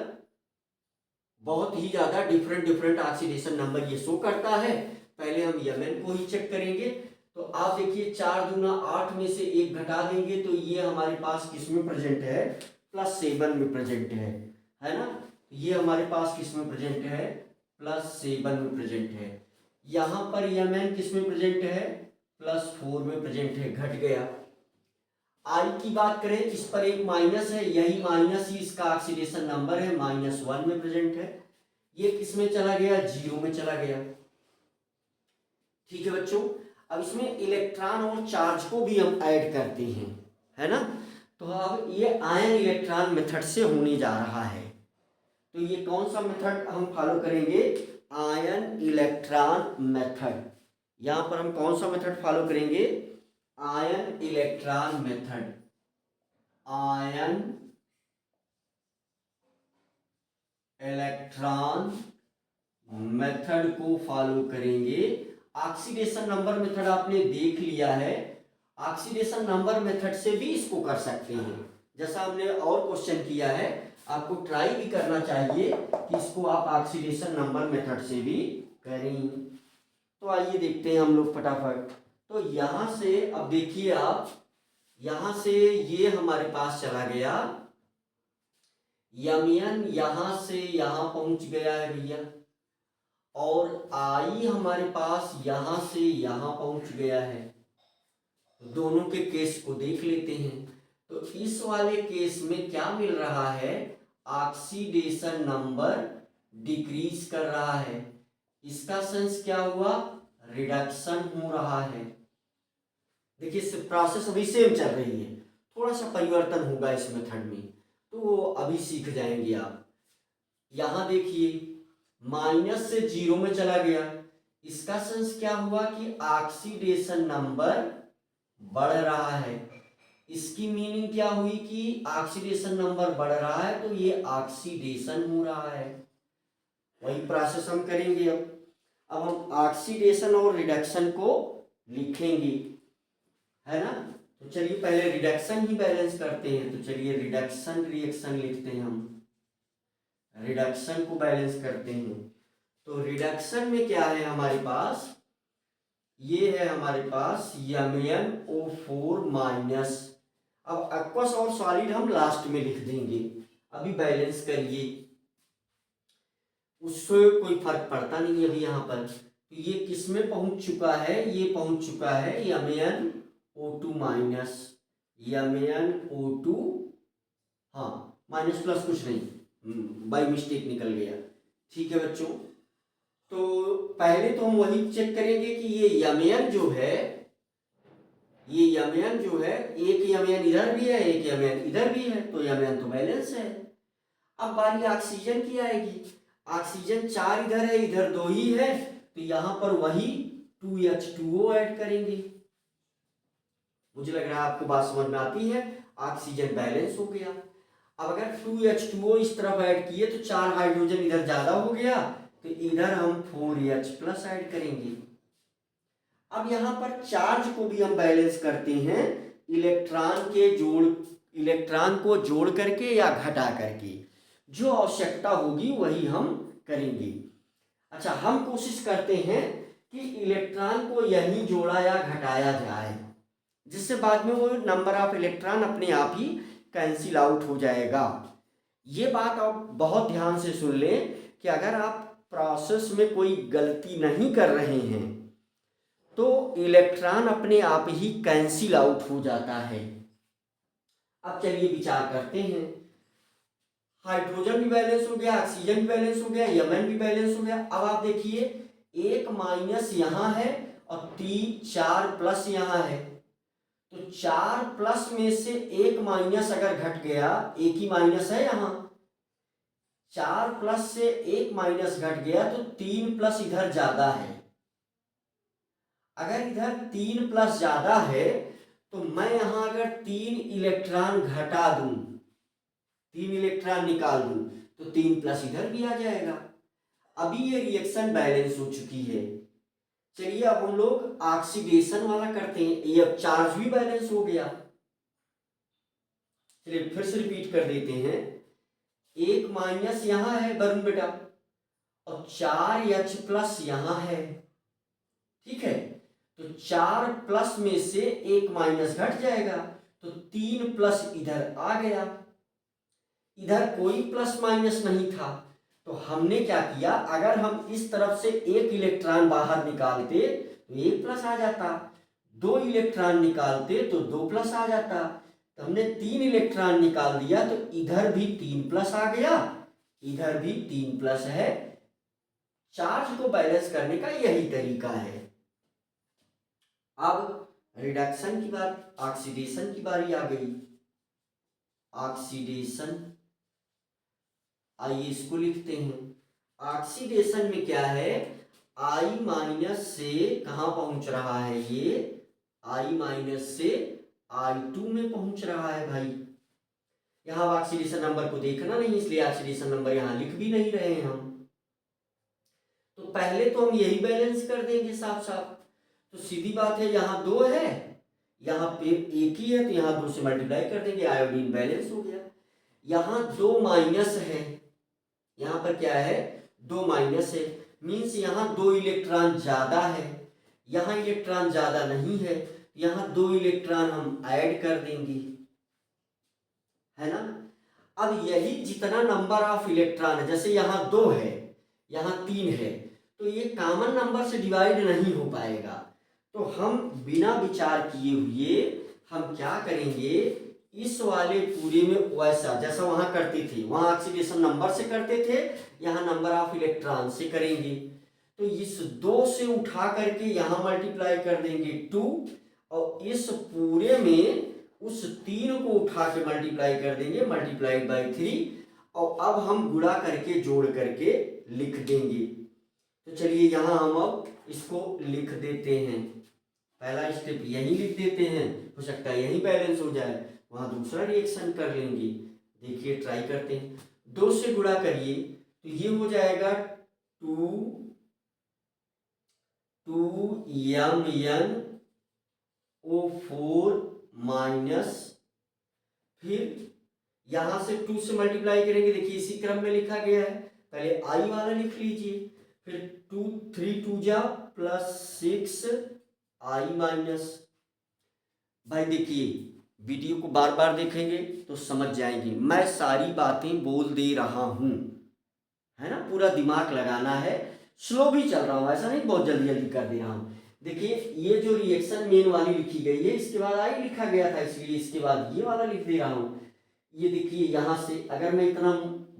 बहुत ही ज़्यादा डिफरेंट ऑक्सीडेशन नंबर ये शो करता है। पहले हम Mn को ही चेक करेंगे। तो आप देखिए 4 दूना 8 में से 1 घटा देंगे तो ये हमारे पास किस में प्रेजेंट है, +7 में प्रेजेंट है ना। ये हमारे पास किस में प्रेजेंट है, +7 में प्रेजेंट है। यहाँ पर Mn किस में प्रेजेंट है, +4 में प्रेजेंट है, घट गया। आई की बात करें, इस पर एक माइनस है, यही माइनस ही इसका ऑक्सीडेशन नंबर है, -1 में प्रेजेंट है। ये किस में चला गया, 0 में चला गया। ठीक है बच्चों, अब इसमें इलेक्ट्रॉन और चार्ज को भी हम ऐड करते हैं, है ना। तो अब ये आयन इलेक्ट्रॉन मेथड से होने जा रहा है। तो ये कौन सा मेथड हम फॉलो करेंगे, आयन इलेक्ट्रॉन मेथड। यहां पर हम कौन सा मेथड फॉलो करेंगे, ion electron method. Ion electron method को फॉलो करेंगे। ऑक्सीडेशन नंबर मेथड आपने देख लिया है, ऑक्सीडेशन नंबर मेथड से भी इसको कर सकते हैं। जैसा हमने और क्वेश्चन किया है, आपको ट्राई भी करना चाहिए कि इसको आप ऑक्सीडेशन नंबर मेथड से भी करें। तो आइए देखते हैं हम लोग फटाफट। तो यहां से अब देखिए आप, यहां से ये हमारे पास चला गया, Mn यहां से यहां पहुंच गया है भैया, और I हमारे पास यहां से यहां पहुंच गया है। दोनों के केस को देख लेते हैं। तो इस वाले केस में क्या मिल रहा है, ऑक्सीडेशन नंबर डिक्रीज कर रहा है। इसका सेंस क्या हुआ, रिडक्शन हो रहा है। देखिए प्रोसेस अभी सेम चल रही है, थोड़ा सा परिवर्तन होगा इस मेथड में, तो वो अभी सीख जाएंगे आप। यहां देखिए माइनस से 0 में चला गया, इसका सेंस क्या हुआ कि ऑक्सीडेशन नंबर बढ़ रहा है। इसकी मीनिंग क्या हुई कि ऑक्सीडेशन नंबर बढ़ रहा है तो ये ऑक्सीडेशन हो रहा है। वही प्रोसेस हम करेंगे। अब हम ऑक्सीडेशन और रिडक्शन को लिखेंगे, है ना। तो चलिए पहले रिडक्शन ही बैलेंस करते हैं। तो चलिए रिडक्शन रिएक्शन लिखते हैं, हम रिडक्शन को बैलेंस करते हैं। तो रिडक्शन में क्या है हमारे पास, ये है हमारे पास MnO4 माइनस। अब एक्वस और सॉलिड हम लास्ट में लिख देंगे, अभी बैलेंस करिए, उससे कोई फर्क पड़ता नहीं अभी यहाँ पर। तो ये किस में पहुंच चुका है, ये पहुंच चुका है MnO2 माइनस, MnO2, हाँ माइनस प्लस कुछ नहीं, बाई मिस्टेक निकल गया। ठीक है बच्चों, तो पहले तो हम वही चेक करेंगे कि ये Mn जो है, ये Mn जो है, एक Mn इधर भी है एक Mn इधर भी है, तो Mn तो बैलेंस है। अब बारी ऑक्सीजन की आएगी, ऑक्सीजन 4 इधर है इधर 2 ही है, तो यहां पर वही 2H2O ऐड करेंगे। मुझे लग रहा है आपको बात समझ में आती है, ऑक्सीजन बैलेंस हो गया। अब अगर 2H2O इस तरफ ऐड किए तो 4 हाइड्रोजन इधर ज्यादा हो गया, तो इधर हम 4H+ ऐड करेंगे। अब यहाँ पर चार्ज को भी हम बैलेंस करते हैं इलेक्ट्रॉन को जोड़ करके या घटा करके, जो आवश्यकता होगी वही हम करेंगे। अच्छा, हम कोशिश करते हैं कि इलेक्ट्रॉन को यहीं जोड़ा या घटाया जाए, जिससे बाद में वो नंबर ऑफ इलेक्ट्रॉन अपने आप ही कैंसिल आउट हो जाएगा। ये बात आप बहुत ध्यान से सुन लें कि अगर आप प्रोसेस में कोई गलती नहीं कर रहे हैं तो इलेक्ट्रॉन अपने आप ही कैंसिल आउट हो जाता है। अब चलिए विचार करते हैं। हाइड्रोजन भी बैलेंस हो गया, ऑक्सीजन भी बैलेंस हो गया, Mn भी बैलेंस हो गया। अब आप देखिए, एक माइनस यहाँ है और 4 प्लस यहाँ है, तो 4 प्लस में से एक माइनस अगर घट गया, एक ही माइनस है यहाँ, 4 प्लस से एक माइनस घट गया तो 3 प्लस इधर ज्यादा है। अगर इधर 3 प्लस ज्यादा है तो मैं यहां अगर 3 इलेक्ट्रॉन घटा दूं, 3 इलेक्ट्रॉन निकाल दूं, तो 3 प्लस इधर भी आ जाएगा। अभी ये रिएक्शन बैलेंस हो चुकी है। चलिए अब हम लोग ऑक्सीडेशन वाला करते हैं। ये अब चार्ज भी बैलेंस हो गया। चलिए फिर से रिपीट कर देते हैं। एक माइनस यहां है वरुण बेटा, और 4H प्लस यहां है, ठीक है। तो 4 प्लस में से एक माइनस घट जाएगा, तो 3 प्लस इधर आ गया। इधर कोई प्लस माइनस नहीं था, तो हमने क्या किया, अगर हम इस तरफ से एक इलेक्ट्रॉन बाहर निकालते तो 1 प्लस आ जाता, 2 इलेक्ट्रॉन निकालते तो 2 प्लस आ जाता। तो हमने 3 इलेक्ट्रॉन निकाल दिया तो इधर भी 3 प्लस आ गया, इधर भी 3 प्लस है। चार्ज को बैलेंस करने का यही तरीका है। अब रिडक्शन की बात, ऑक्सीडेशन की बारी आ गई। ऑक्सीडेशन, आइए इसको लिखते हैं। ऑक्सीडेशन में क्या है, I माइनस से कहां पहुंच रहा है, ये I माइनस से I2 में पहुंच रहा है भाई। यहां ऑक्सीडेशन नंबर को देखना नहीं, इसलिए ऑक्सीडेशन नंबर यहां लिख भी नहीं रहे हैं हम। तो पहले तो हम यही बैलेंस कर देंगे साफ साफ। तो सीधी बात है, यहाँ 2 है, यहाँ पे एक ही है, तो यहाँ 2 से मल्टीप्लाई कर देंगे, आयोडीन बैलेंस हो गया। यहाँ 2 माइनस है, यहाँ पर क्या है, 2 माइनस है, मीन्स यहाँ 2 इलेक्ट्रॉन ज्यादा है, यहाँ इलेक्ट्रॉन ज्यादा नहीं है, यहाँ 2 इलेक्ट्रॉन हम ऐड कर देंगे, है ना। अब यही जितना नंबर ऑफ इलेक्ट्रॉन है, जैसे यहाँ 2 है, यहाँ 3 है, तो ये कॉमन नंबर से डिवाइड नहीं हो पाएगा। तो हम बिना विचार किए हुए हम क्या करेंगे, इस वाले पूरे में वैसा जैसा वहां करते थे, वहां ऑक्सीडेशन नंबर से करते थे, यहाँ नंबर ऑफ इलेक्ट्रॉन से करेंगे। तो इस 2 से उठा करके यहाँ मल्टीप्लाई कर देंगे 2, और इस पूरे में उस 3 को उठा के मल्टीप्लाई कर देंगे, मल्टीप्लाइड बाई 3, और अब हम गुणा करके जोड़ करके लिख देंगे। तो चलिए यहाँ हम अब इसको लिख देते हैं। पहला स्टेप यही लिख देते हैं, हो सकता है यही बैलेंस हो जाए, वहां दूसरा रिएक्शन कर लेंगे। देखिए ट्राई करते हैं, 2 से गुणा करिए तो ये हो जाएगा 2MnO4 माइनस, फिर यहां से 2 से मल्टीप्लाई करेंगे, देखिए इसी क्रम में लिखा गया है, पहले I वाला लिख लीजिए, फिर 2 3 2 जा प्लस 6 I माइनस। भाई देखिए वीडियो को बार बार देखेंगे तो समझ जाएंगे, मैं सारी बातें बोल दे रहा हूं, है ना, पूरा दिमाग लगाना है। स्लो भी चल रहा हूं, ऐसा नहीं बहुत जल्दी जल्दी कर दे रहा हूं। देखिए ये जो रिएक्शन मेन वाली लिखी गई है, इसके बाद आई लिखा गया था, इसलिए इसके बाद ये वाला लिख दे रहा हूं। ये देखिए यहां से अगर मैं इतना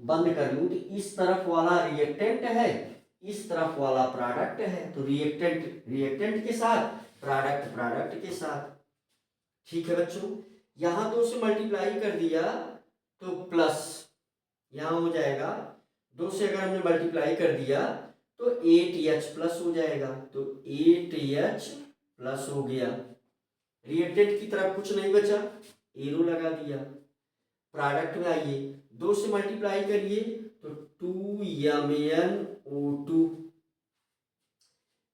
बंद कर लूं तो इस तरफ वाला रिएक्टेंट है, इस तरफ वाला प्रोडक्ट है, तो रिएक्टेंट के साथ, प्रोडक्ट के साथ। ठीक है बच्चों, यहां 2 से मल्टीप्लाई कर दिया तो प्लस, यहां हो जाएगा 2 से अगर हमने मल्टीप्लाई कर दिया तो 8H प्लस हो जाएगा, तो 8H प्लस हो गया। रिएक्टेंट की तरफ कुछ नहीं बचा, एरो लगा दिया। प्रोडक्ट में आइए, 2 से मल्टीप्लाई करिए तो 2MnO2,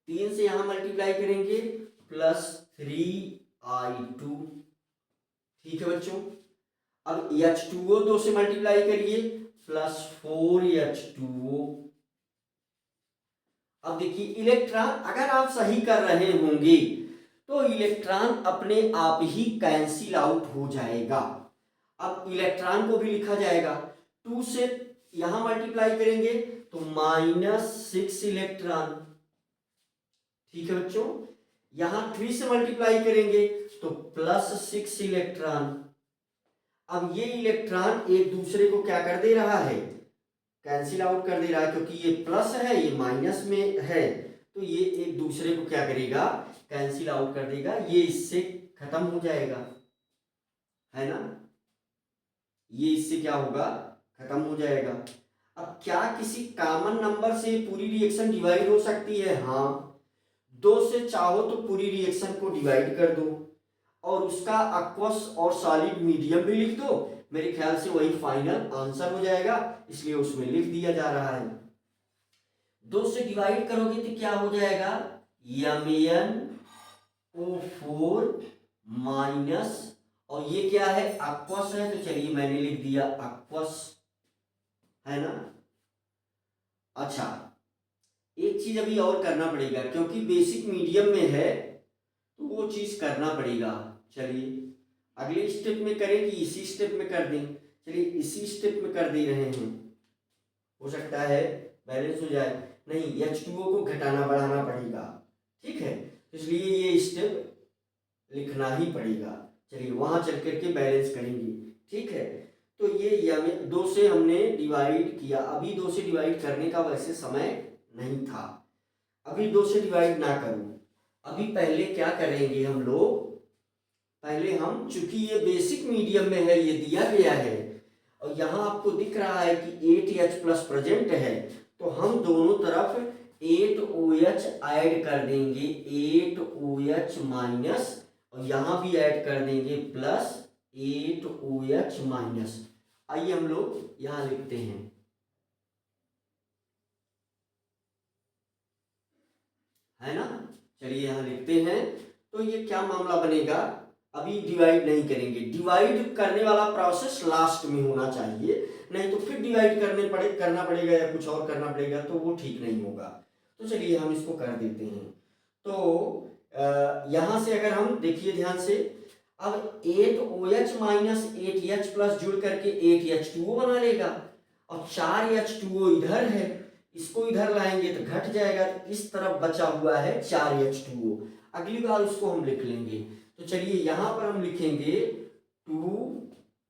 3 से यहां मल्टीप्लाई करेंगे प्लस 3i2। ठीक है बच्चों, अब H2O 2 से मल्टीप्लाई करिए, प्लस 4H2O। अब देखिए इलेक्ट्रॉन अगर आप सही कर रहे होंगे तो इलेक्ट्रॉन अपने आप ही कैंसिल आउट हो जाएगा। अब इलेक्ट्रॉन को भी लिखा जाएगा, 2 से यहां मल्टीप्लाई करेंगे तो -6 इलेक्ट्रॉन। ठीक है बच्चों, यहां 3 से मल्टीप्लाई करेंगे तो +6 इलेक्ट्रॉन। अब ये इलेक्ट्रॉन एक दूसरे को क्या कर दे रहा है, कैंसिल आउट कर दे रहा है, क्योंकि ये प्लस है ये माइनस में है, तो ये एक दूसरे को क्या करेगा, कैंसिल आउट कर देगा, ये इससे खत्म हो जाएगा, है ना, ये इससे क्या होगा, खत्म हो जाएगा। अब क्या किसी कॉमन नंबर से पूरी रिएक्शन डिवाइड हो सकती है? हाँ, 2 से चाहो तो पूरी रिएक्शन को डिवाइड कर दो और उसका एक्वस और सॉलिड मीडियम भी लिख दो, मेरे ख्याल से वही फाइनल आंसर हो जाएगा, इसलिए उसमें लिख दिया जा रहा है। 2 से डिवाइड करोगे तो क्या हो जाएगा, MnO4 माइनस, और ये क्या है, एक्वस है, तो चलिए मैंने लिख दिया एक्वस, है ना। अच्छा, एक चीज अभी और करना पड़ेगा, क्योंकि बेसिक मीडियम में है तो वो चीज करना पड़ेगा। चलिए अगले स्टेप में करें कि इसी स्टेप में कर दें? चलिए इसी स्टेप में कर दे रहे हैं, हो सकता है बैलेंस हो जाए। नहीं, H2O को घटाना बढ़ाना पड़ेगा, ठीक है, इसलिए ये स्टेप लिखना ही पड़ेगा। चलिए वहां चल करके बैलेंस करेंगे, ठीक है। तो ये 2 से हमने डिवाइड किया, अभी 2 से डिवाइड करने का वैसे समय नहीं था, अभी 2 से डिवाइड ना करूं, अभी पहले क्या करेंगे हम लोग, पहले हम, चूंकि ये बेसिक मीडियम में है, ये दिया गया है और यहां आपको दिख रहा है कि 8H प्लस प्रेजेंट है, तो हम दोनों तरफ 8OH ऐड कर देंगे, 8OH माइनस, और यहां भी ऐड कर देंगे प्लस 8OH माइनस। आइए हम लोग यहां लिखते हैं, है ना, चलिए यहां लिखते हैं। तो ये क्या मामला बनेगा, अभी डिवाइड नहीं करेंगे, डिवाइड करने वाला प्रोसेस लास्ट में होना चाहिए, नहीं तो फिर डिवाइड करना पड़ेगा या कुछ और करना पड़ेगा, तो वो ठीक नहीं होगा। तो चलिए हम इसको कर देते हैं। तो यहां से अगर हम देखिए ध्यान से, अब 8OH माइनस 8H प्लस जुड़ करके 8H2O बना लेगा, और 4H2O इधर है, इसको इधर लाएंगे तो घट जाएगा, तो इस तरफ बचा हुआ है 4H2O, अगली बार उसको हम लिख लेंगे। तो चलिए यहां पर हम लिखेंगे 2,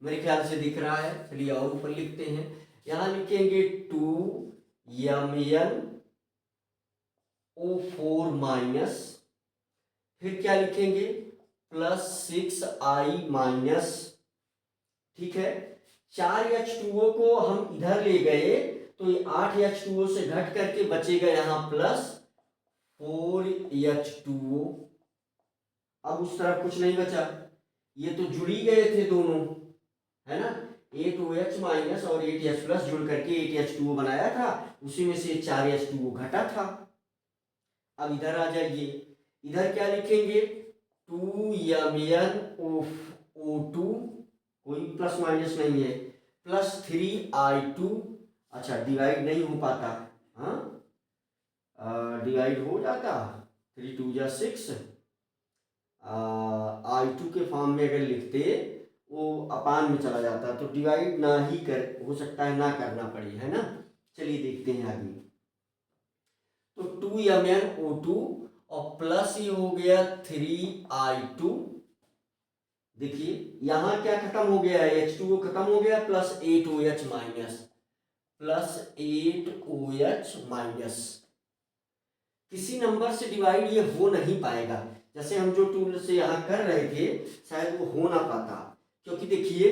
मेरे ख्याल से दिख रहा है, चलिए और ऊपर लिखते हैं, यहां लिखेंगे 2MnO4 माइनस, फिर क्या लिखेंगे, +6i माइनस, ठीक है। 4H2O को हम इधर ले गए तो ये 8H2O से घट करके बचेगा यहाँ +4H2O, अब उस तरफ कुछ नहीं बचा, ये तो जुड़ ही गए थे दोनों, है ना, 8OH माइनस और 8H प्लस जुड़ करके 8H2O बनाया था, उसी में से 4H2O घटा था। अब इधर आ जाइए, इधर क्या लिखेंगे, 2MnO2, कोई प्लस माइनस नहीं है, +3i2, अच्छा डिवाइड नहीं हो पाता, हाँ डिवाइड हो जाता, 3 2 जा 6, I2 के फॉर्म में अगर लिखते वो अपान में चला जाता, तो डिवाइड ना ही कर, हो सकता है ना करना पड़े, है ना। चलिए देखते हैं आगे, तो 2MnO2 और प्लस ये हो गया 3i2, देखिए यहां क्या खत्म हो गया है, H2O खत्म हो गया, +8OH माइनस, +8OH माइनस, किसी नंबर से डिवाइड ये हो नहीं पाएगा, जैसे हम जो टूल से यहाँ कर रहे थे शायद वो हो ना पाता, क्योंकि देखिए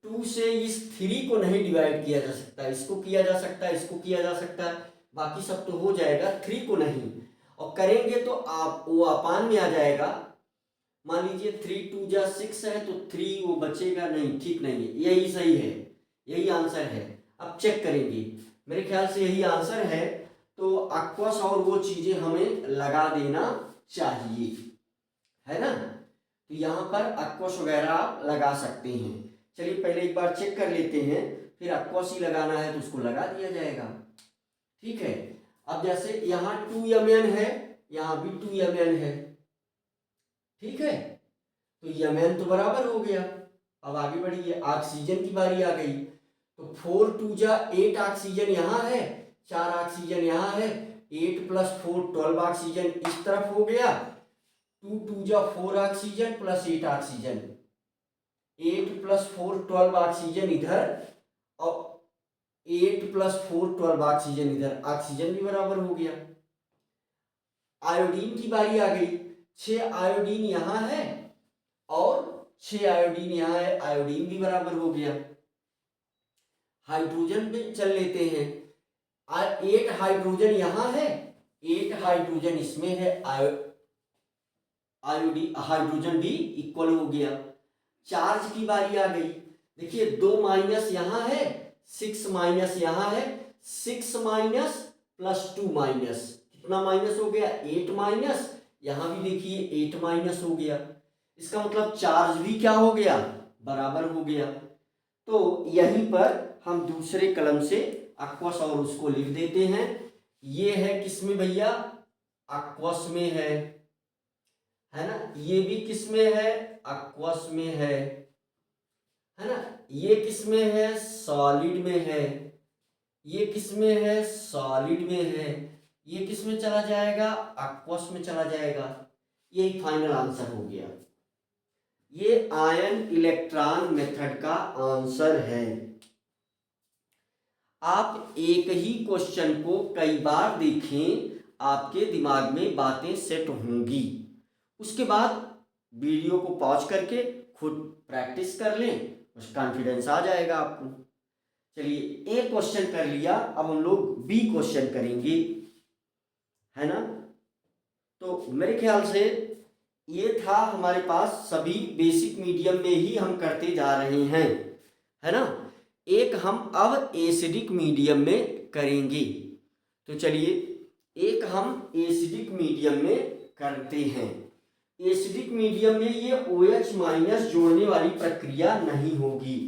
2 से इस 3 को नहीं डिवाइड किया जा सकता, इसको किया जा सकता है, इसको किया जा सकता है, बाकी सब तो हो जाएगा, 3 को नहीं, और करेंगे तो आप वो अपान में आ जाएगा, मान लीजिए 3 2 जा 6 है तो 3 वो बचेगा नहीं, ठीक नहीं है, यही सही है, यही आंसर है। अब चेक करेंगे, मेरे ख्याल से यही आंसर है, तो एक्वस और वो चीजें हमें लगा देना चाहिए, है ना। तो यहाँ पर aqueous वगैरह आप लगा सकते हैं। चलिए पहले एक बार चेक कर लेते हैं, फिर aqueous ही लगाना है तो उसको लगा दिया जाएगा। ठीक है, अब जैसे यहाँ 2mn है, यहाँ भी 2mn है। ठीक है, तो mn तो बराबर हो गया। अब आगे बढ़िए, ऑक्सीजन की बारी आ गई। तो 4 2 जा 8 ऑक्सीजन यहाँ है, 4 ऑक्सीजन यहाँ है, 8 + 4 12 ऑक्सीजन इस तरफ हो गया। 2 2 जा 4 ऑक्सीजन प्लस 8 ऑक्सीजन, 8 + 4 12 ऑक्सीजन इधर और 8 + 4 12 ऑक्सीजन इधर, ऑक्सीजन भी बराबर हो गया। आयोडीन की बारी आ गई। 6 आयोडीन यहाँ है और 6 आयोडीन यहाँ है, आयोडीन भी बराबर हो गया। हाइड्रोजन पे चल लेते हैं। 8 हाइड्रोजन यहाँ है, 8 हाइड्रोजन इसमें है, आयोडीन हाइड्रोजन भी इक्वल हो गया। चार्ज की बारी आ गई। देखिए 2 माइनस यहाँ है, 6 माइनस यहाँ है, 6 माइनस प्लस 2 माइनस, कितना माइनस हो गया, 8 माइनस, यहाँ भी देखिए 8 माइनस हो गया। इसका मतलब चार्ज भी क्या हो गया, बराबर हो गया। तो यहीं पर हम दूसरे कलम से aqueous और उसको लिख देते हैं। ये है किसमें भैया, aqueous में है ना। ये भी किसमें है, aqueous में है ना। ये किसमें है, सॉलिड में है। ये किसमें है, सॉलिड में है। ये किसमें चला जाएगा, aqueous में चला जाएगा। ये फाइनल आंसर हो गया। ये आयन इलेक्ट्रॉन मेथड का आंसर है। आप एक ही क्वेश्चन को कई बार देखें, आपके दिमाग में बातें सेट होंगी। उसके बाद वीडियो को पॉज करके खुद प्रैक्टिस कर लें, उस कॉन्फिडेंस आ जाएगा आपको। चलिए एक क्वेश्चन कर लिया, अब हम लोग बी क्वेश्चन करेंगे, है ना। तो मेरे ख्याल से ये था हमारे पास, सभी बेसिक मीडियम में ही हम करते जा रहे हैं, है ना। एक हम अब एसिडिक मीडियम में करेंगे। तो चलिए एक हम एसिडिक मीडियम में करते हैं। एसिडिक मीडियम में ये OH- जोड़ने वाली प्रक्रिया नहीं होगी।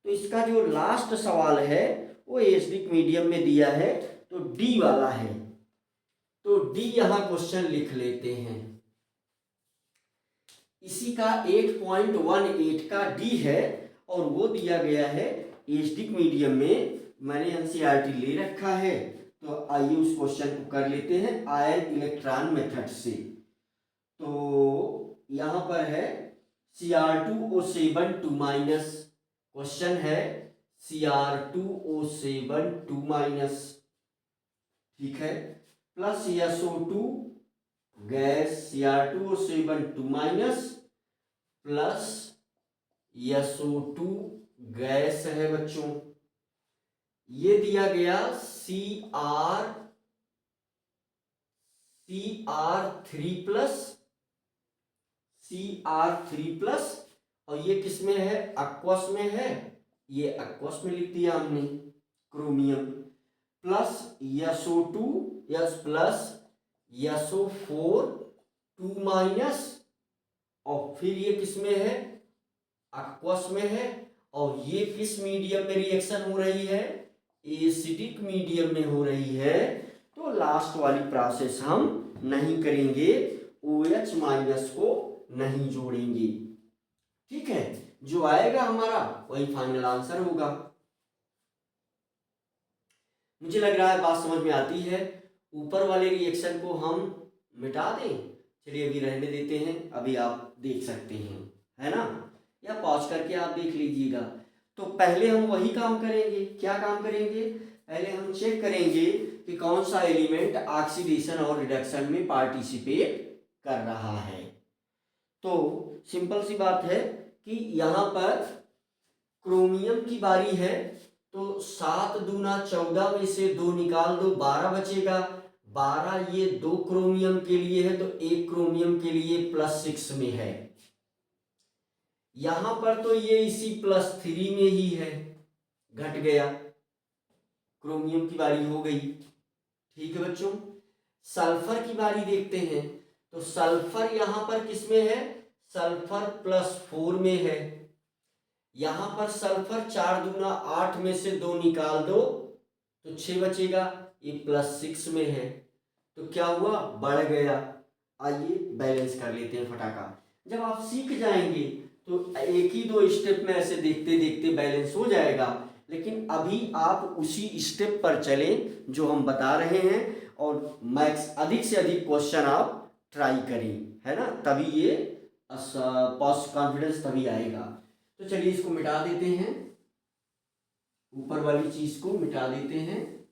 तो इसका जो लास्ट सवाल है वो एसिडिक मीडियम में दिया है, तो डी वाला है। तो डी यहां क्वेश्चन लिख लेते हैं। इसी का 8.18 का डी है और वो दिया गया है एसिडिक मीडियम में। मैंने एनसीईआरटी ले रखा है, तो आइए उस क्वेश्चन को कर लेते हैं आयन इलेक्ट्रॉन मेथड से। तो यहां पर है Cr2O7 2-, क्वेश्चन है Cr2O7 2-, ठीक है, plus SO2 gas Cr2O7 2-, plus SO2 gas है बच्चों। ये दिया गया Cr3+, और ये किसमें है, aqueous में है, ये aqueous में लिख दिया हमने, chromium, plus SO2 plus SO4 2-, और फिर ये किसमें है, aqueous में है। और ये किस मीडियम में रिएक्शन हो रही है, एसिडिक मीडियम में हो रही है। तो लास्ट वाली प्रोसेस हम नहीं करेंगे, OH- को नहीं जोड़ेंगे। ठीक है, जो आएगा हमारा वही फाइनल आंसर होगा। मुझे लग रहा है बात समझ में आती है। ऊपर वाले रिएक्शन को हम मिटा दें, चलिए अभी रहने देते हैं, अभी आप देख सकते हैं, है ना, या पॉज करके आप देख लीजिएगा। तो पहले हम वही काम करेंगे, क्या काम करेंगे, पहले हम चेक करेंगे कि कौन सा एलिमेंट ऑक्सीडेशन और रिडक्शन में पार्टिसिपेट कर रहा है। तो सिंपल सी बात है कि यहाँ पर क्रोमियम की बारी है, तो 7 दूना 14 में से 2 निकाल दो, 12 बचेगा। 12 ये 2 क्रोमियम के लिए है, तो 1 क्रोमियम के लिए +6 में है। यहां पर तो ये इसी +3 में ही है, घट गया, क्रोमियम की बारी हो गई। ठीक है बच्चों, सल्फर की बारी देखते हैं। तो सल्फर यहां पर किस में है, सल्फर +4 में है। यहां पर सल्फर 4 दूना 8 में से 2 निकाल दो तो 6 बचेगा, ये +6 में है, तो क्या हुआ, बढ़ गया। आइए बैलेंस कर लेते हैं फटाका। जब आप सीख जाएंगे तो एक ही दो स्टेप में ऐसे देखते देखते बैलेंस हो जाएगा, लेकिन अभी आप उसी स्टेप पर चलें जो हम बता रहे हैं और मैक्स अधिक से अधिक क्वेश्चन आप ट्राई करें, है ना, तभी ये कॉन्फिडेंस तभी आएगा। तो चलिए इसको मिटा देते हैं, ऊपर वाली चीज को मिटा देते हैं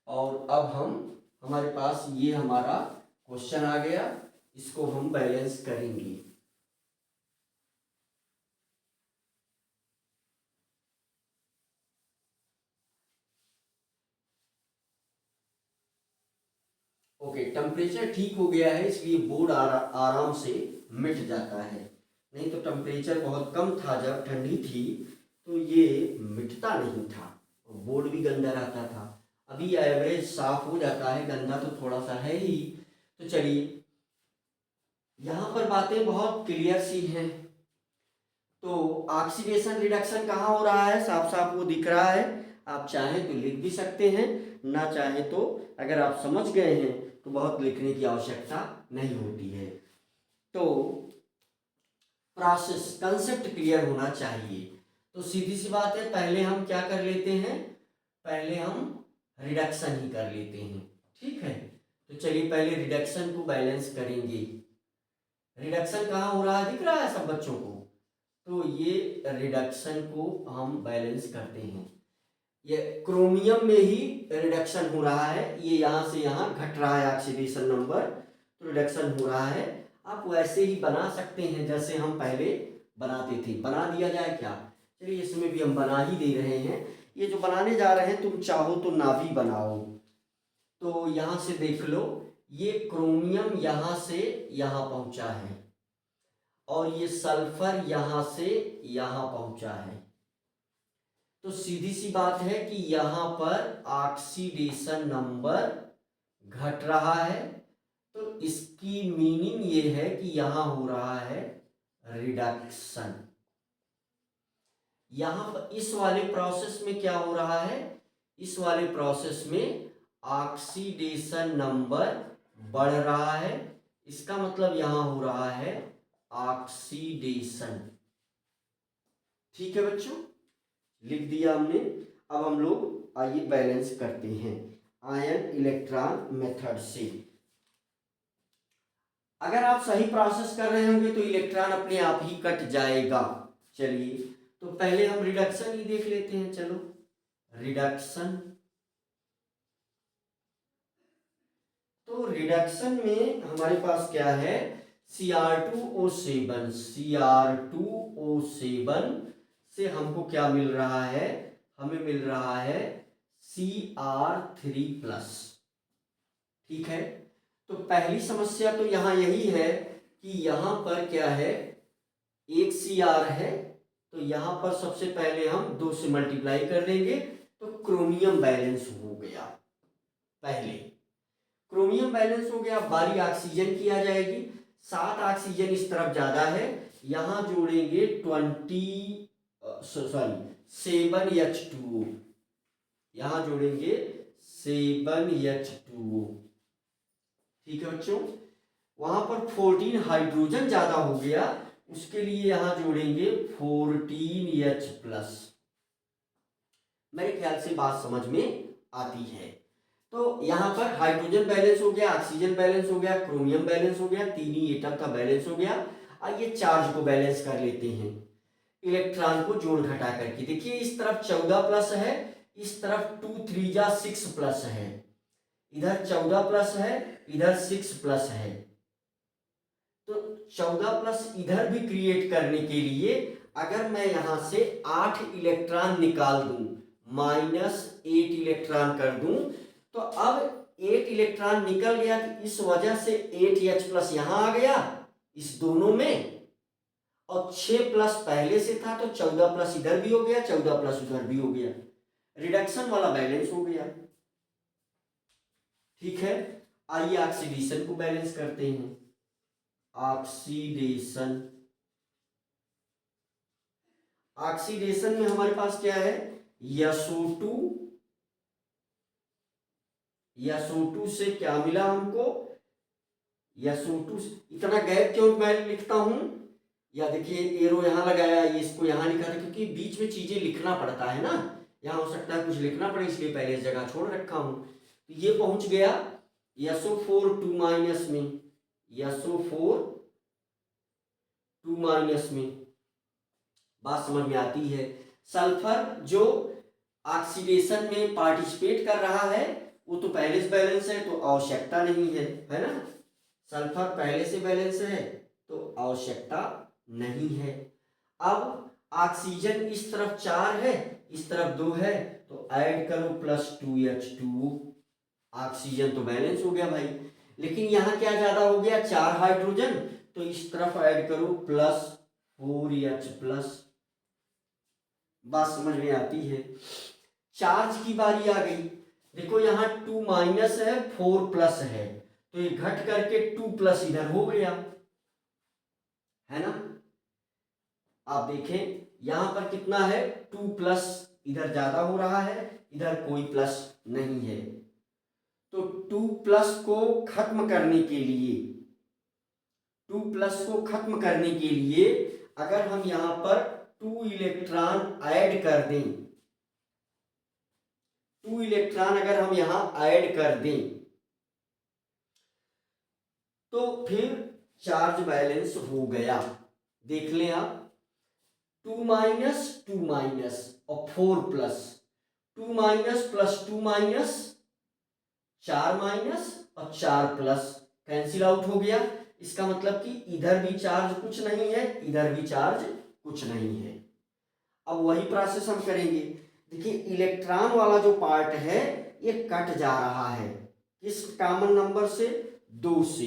और अब हमारे पास ये हमारा क्वेश्चन आ गया, इसको हम बैलेंस करेंगे। ओके, टेम्परेचर ठीक हो गया है, इसलिए बोर्ड आराम से मिट जाता है। नहीं तो टेम्परेचर बहुत कम था जब ठंडी थी तो ये मिटता नहीं था, बोर्ड भी गंदा रहता था। अभी एवरेज साफ हो जाता है, गंदा तो थोड़ा सा है ही। तो चलिए, यहाँ पर बातें बहुत क्लियर सी हैं। तो ऑक्सीडेशन रिडक्शन कहाँ हो रहा है, साफ साफ वो दिख रहा है। आप चाहें तो लिख भी सकते हैं, ना चाहे तो अगर आप समझ गए हैं तो बहुत लिखने की आवश्यकता नहीं होती है। तो प्रोसेस कंसेप्ट क्लियर होना चाहिए। तो सीधी सी बात है, पहले हम क्या कर लेते हैं, पहले हम रिडक्शन ही कर लेते हैं, ठीक है। तो चलिए पहले रिडक्शन को बैलेंस करेंगे। रिडक्शन कहाँ हो रहा है, दिख रहा है सब बच्चों को। तो ये रिडक्शन को हम बैलेंस करते हैं। ये क्रोमियम में ही रिडक्शन हो रहा है, ये यहाँ से यहाँ घट रहा है ऑक्सीडेशन नंबर, तो रिडक्शन हो रहा है। आप वैसे ही बना सकते हैं जैसे हम पहले बनाते थे, बना दिया जाए क्या, चलिए इसमें भी हम बना ही दे रहे हैं। ये जो बनाने जा रहे हैं तुम चाहो तो ना भी बनाओ। तो यहाँ से देख लो, ये क्रोमियम यहाँ से यहाँ पहुँचा है और ये सल्फर यहाँ से यहाँ पहुँचा है। तो सीधी सी बात है कि यहाँ पर ऑक्सीडेशन नंबर घट रहा है, तो इसकी मीनिंग ये है कि यहाँ हो रहा है रिडक्शन। यहाँ पर इस वाले प्रोसेस में क्या हो रहा है, इस वाले प्रोसेस में ऑक्सीडेशन नंबर बढ़ रहा है, इसका मतलब यहाँ हो रहा है ऑक्सीडेशन। ठीक है बच्चों, लिख दिया हमने। अब हम लोग आइए बैलेंस करते हैं आयन इलेक्ट्रॉन मेथड से। अगर आप सही प्रोसेस कर रहे होंगे तो इलेक्ट्रॉन अपने आप ही कट जाएगा। चलिए तो पहले हम रिडक्शन ही देख लेते हैं, चलो रिडक्शन। तो रिडक्शन में हमारे पास क्या है, Cr2O7, Cr2O7 से हमको क्या मिल रहा है, हमें मिल रहा है Cr3+। ठीक है, तो पहली समस्या तो यहाँ यही है कि यहाँ पर क्या है, एक Cr है, तो यहाँ पर सबसे पहले हम 2 से मल्टीप्लाई कर देंगे तो क्रोमियम बैलेंस हो गया। पहले क्रोमियम बैलेंस हो गया, बारी ऑक्सीजन की आ जाएगी। 7 ऑक्सीजन इस तरफ ज्यादा है, यहां जोड़ेंगे 7H2O, यहां जोड़ेंगे 7H2O। ठीक है बच्चों, वहां पर 14 हाइड्रोजन ज्यादा हो गया, उसके लिए यहां जोड़ेंगे 14H+। मेरे ख्याल से बात समझ में आती है। तो यहाँ पर हाइड्रोजन बैलेंस हो गया, ऑक्सीजन बैलेंस हो गया, क्रोमियम बैलेंस हो गया, तीन ही एटम का बैलेंस हो गया। आइए चार्ज को बैलेंस कर लेते हैं इलेक्ट्रॉन को जोड़ घटा करके। देखिए इस तरफ 14+ है, इस तरफ 2 3 जा 6+ है, इधर 14+ है, इधर 6+ है। तो 14+ इधर भी क्रिएट करने के लिए अगर मैं यहां से 8 इलेक्ट्रॉन निकाल दूं, -8 इलेक्ट्रॉन कर दूं, तो अब 8 इलेक्ट्रॉन निकल गया, तो इस वजह से 8H+ यहां आ गया इस दोनों में, और 6+ पहले से था तो 14+ इधर भी हो गया, 14+ उधर भी हो गया, रिडक्शन वाला बैलेंस हो गया। ठीक है, आइए ऑक्सीडेशन को बैलेंस करते हैं। ऑक्सीडेशन। ऑक्सीडेशन में हमारे पास क्या है, SO2, SO2 से क्या मिला हमको, SO2 इतना गैप क्यों मैं लिखता हूं, या देखिए एरो यहां लगाया, ये इसको यहां लिखा था क्योंकि बीच में चीजें लिखना पड़ता है ना, यहां हो सकता है कुछ लिखना पड़े इसलिए पहले इस जगह छोड़ रखा हूं। तो ये पहुंच गया SO4 2 माइनस में, SO4 2 माइनस में। बात समझ में आती है। सल्फर जो ऑक्सीडेशन में पार्टिसिपेट कर रहा है वो तो पहले से बैलेंस है तो आवश्यकता नहीं है ना। सल्फर पहले से बैलेंस है तो आवश्यकता नहीं है। अब ऑक्सीजन इस तरफ 4 है, इस तरफ 2 है, तो ऐड करो +2H2, ऑक्सीजन तो बैलेंस हो गया भाई। लेकिन यहां क्या ज्यादा हो गया, 4 हाइड्रोजन, तो इस तरफ ऐड करो +4H+। बात समझ में आती है। चार्ज की बारी आ गई। देखो यहाँ 2 माइनस है, 4 प्लस है, तो ये घट करके 2 प्लस इधर हो गया, है ना। आप देखें यहां पर कितना है, 2 प्लस इधर ज्यादा हो रहा है, इधर कोई प्लस नहीं है। तो 2 प्लस को खत्म करने के लिए, 2 प्लस को खत्म करने के लिए अगर हम यहां पर 2 इलेक्ट्रॉन ऐड कर दें, 2 इलेक्ट्रॉन अगर हम यहां ऐड कर दें तो फिर चार्ज बैलेंस हो गया। देख लें आप, 2 माइनस 2 माइनस और 4 plus, 2 minus plus 2 minus, 4 minus और 4 प्लस कैंसिल आउट हो गया। इसका मतलब कि इधर भी चार्ज कुछ नहीं है, इधर भी चार्ज कुछ नहीं है। अब वही प्रोसेस हम करेंगे। देखिए इलेक्ट्रॉन वाला जो पार्ट है ये कट जा रहा है, किस कॉमन नंबर से, 2 से।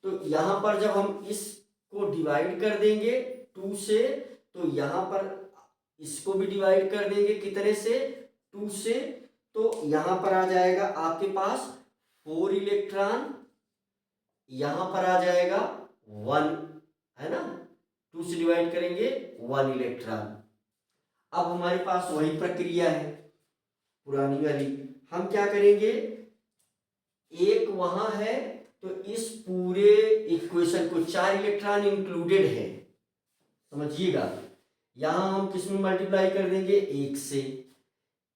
तो यहां पर जब हम इसको डिवाइड कर देंगे 2 से, तो यहां पर इसको भी डिवाइड कर देंगे कितने से, 2 से, तो यहां पर आ जाएगा आपके पास 4 इलेक्ट्रॉन, यहां पर आ जाएगा 1, है ना। 2 से डिवाइड करेंगे 1 इलेक्ट्रॉन। अब हमारे पास वही प्रक्रिया है पुरानी वाली। हम क्या करेंगे, एक वहां है तो इस पूरे इक्वेशन को 4 इलेक्ट्रॉन इंक्लूडेड है, समझिएगा। यहां हम किस में मल्टीप्लाई कर देंगे, 1 से।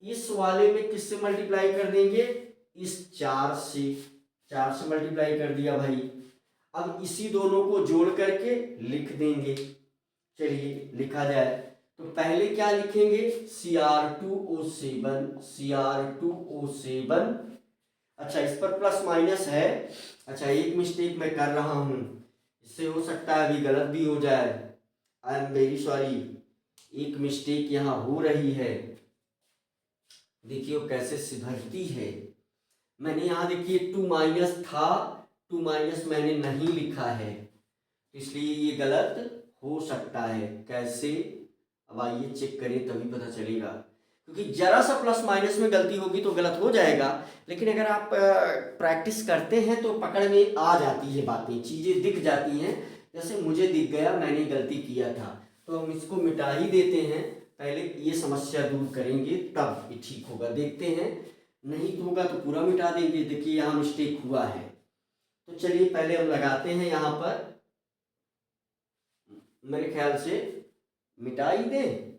इस वाले में किससे मल्टीप्लाई कर देंगे, इस 4 से, 4 से मल्टीप्लाई कर दिया भाई। अब इसी दोनों को जोड़ करके लिख देंगे। चलिए लिखा जाए तो पहले क्या लिखेंगे, Cr2O7, Cr2O7। अच्छा इस पर प्लस माइनस है, अच्छा एक मिस्टेक मैं कर रहा हूं, इससे हो सकता है अभी गलत भी हो जाए, आई एम वेरी सॉरी। एक मिस्टेक यहाँ हो रही है, देखिए कैसे सुधरती है। मैंने यहाँ देखिए 2 माइनस था, 2 माइनस मैंने नहीं लिखा है, इसलिए ये गलत हो सकता है। कैसे, अब आइए चेक करें तभी पता चलेगा, क्योंकि जरा सा प्लस माइनस में गलती होगी तो गलत हो जाएगा, लेकिन अगर आप प्रैक्टिस करते हैं तो पकड़ में आ जाती है बातें, चीज़ें दिख जाती हैं। जैसे मुझे दिख गया मैंने गलती किया था, तो हम इसको मिटा ही देते हैं, पहले ये समस्या दूर करेंगे तब ये ठीक होगा। देखते हैं, नहीं तो होगा तो पूरा मिटा देंगे। देखिए यहाँ मिस्टेक हुआ है, तो चलिए पहले हम लगाते हैं यहाँ पर, मेरे ख्याल से मिटा ही दें,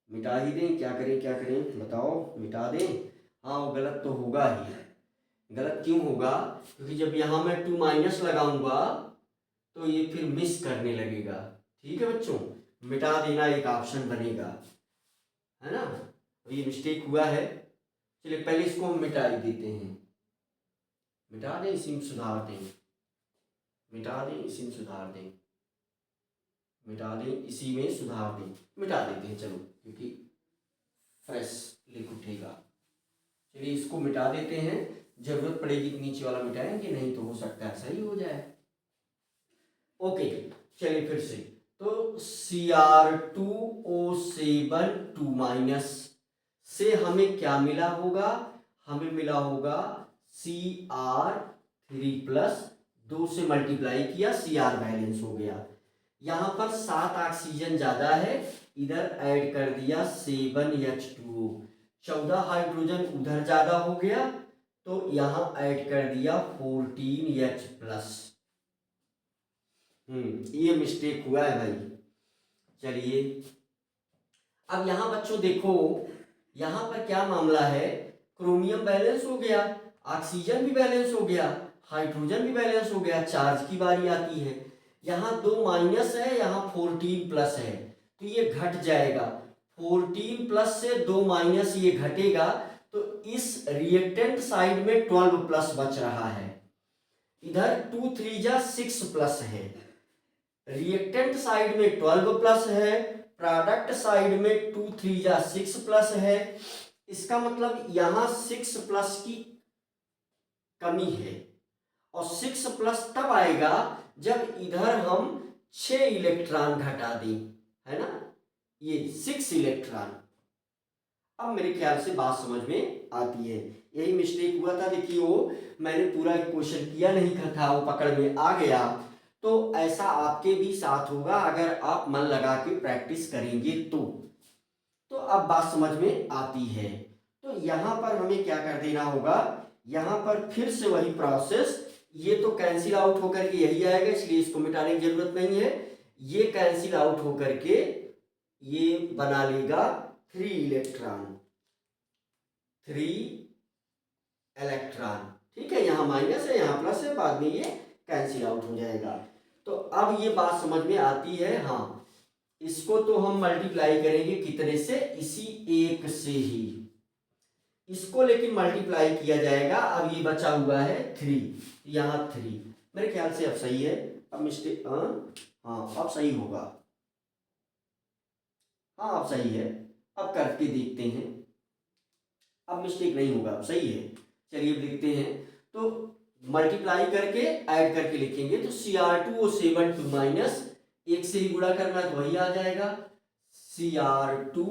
मिटा ही दें, क्या करें क्या करें बताओ, मिटा दें। हाँ वो गलत तो होगा ही, गलत क्यों होगा, क्योंकि जब यहाँ मैं 2 माइनस लगाऊंगा तो ये फिर मिस करने लगेगा। ठीक है बच्चों, मिटा देना एक ऑप्शन बनेगा, है ना। ये मिस्टेक हुआ है, चलिए पहले इसको हम मिटा ही देते हैं, मिटा दें, इसी में सुधार दें, मिटा दें, इसी में सुधार दें, मिटा दें, इसी में सुधार दें, मिटा देते हैं चलो, क्योंकि फ्रेश लिख उठेगा। चलिए इसको मिटा देते हैं, जरूरत पड़ेगी तो नीचे वाला मिटाएंगे, नहीं तो हो सकता है सही हो जाए। ओके चलिए फिर से, तो Cr2O7 2 माइनस से हमें क्या मिला होगा, हमें मिला होगा Cr3 प्लस 2 से मल्टीप्लाई किया, Cr बैलेंस हो गया। यहाँ पर 7 ऑक्सीजन ज़्यादा है, इधर ऐड कर दिया 7H2O। 14 हाइड्रोजन उधर ज़्यादा हो गया तो यहाँ ऐड कर दिया 14H+। ये मिस्टेक हुआ है भाई। चलिए अब यहाँ बच्चों देखो, यहाँ पर क्या मामला है, क्रोमियम बैलेंस हो गया, ऑक्सीजन भी बैलेंस हो गया, हाइड्रोजन भी बैलेंस हो गया, चार्ज की बारी आती है। यहाँ 2 माइनस है, यहाँ 14 प्लस है, तो ये घट जाएगा। 14 प्लस से 2 माइनस ये घटेगा, तो इस रिएक्टेंट साइड में 12 प्लस बच रहा है। इधर 2 3 जा 6 प्लस है, रिएक्टेंट साइड में 12 प्लस है, प्रोडक्ट साइड में 2 3 जा 6 प्लस है। इसका मतलब यहां 6 प्लस की कमी है, और 6 प्लस तब आएगा जब इधर हम 6 इलेक्ट्रॉन घटा दें, है ना, ये 6 इलेक्ट्रॉन। अब मेरे ख्याल से बात समझ में आती है। यही मिस्टेक हुआ था, देखिए वो मैंने पूरा क्वेश्चन किया नहीं था, वो पकड़ में आ गया। तो ऐसा आपके भी साथ होगा अगर आप मन लगा के प्रैक्टिस करेंगे तो अब बात समझ में आती है। तो यहाँ पर हमें क्या कर देना होगा, यहाँ पर फिर से वही प्रोसेस, ये तो कैंसिल आउट होकर के यही आएगा, इसलिए इसको मिटाने की जरूरत नहीं है। ये कैंसिल आउट होकर के ये बना लेगा 3 इलेक्ट्रॉन, 3 इलेक्ट्रॉन, ठीक है। यहाँ माइनस है, यहाँ प्लस है, बाद में ये कैंसिल आउट हो जाएगा। तो अब ये बात समझ में आती है। हाँ, इसको तो हम मल्टीप्लाई करेंगे कितने से, इसी 1 से ही, इसको लेकिन मल्टीप्लाई किया जाएगा। अब ये बचा हुआ है 3, यहाँ 3, मेरे ख्याल से अब सही है। अब मिस्टेक, हाँ अब सही होगा, हाँ अब सही है। अब करके देखते हैं, अब मिस्टेक नहीं होगा, अब सही है। चलिए देखते हैं, तो मल्टीप्लाई करके ऐड करके लिखेंगे, तो Cr2O7 2 माइनस 1 से ही गुणा करना है तो वही आ जाएगा, Cr2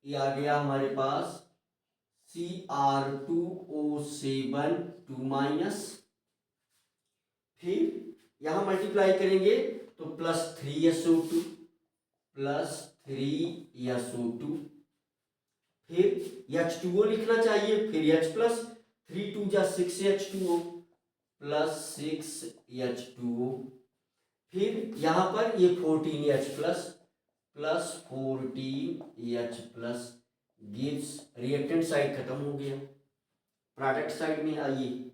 ये आ गया हमारे पास Cr2O7 2 माइनस, फिर यहां मल्टीप्लाई करेंगे तो प्लस 3SO2 प्लस 3SO2, फिर H2O लिखना चाहिए, फिर H प्लस 3 2 जा 6H2O प्लस 6H2O, फिर यहाँ पर ये 14H plus plus 14H plus gives, reactant side खत्म हो गया, प्रोडक्ट साइड में आइए।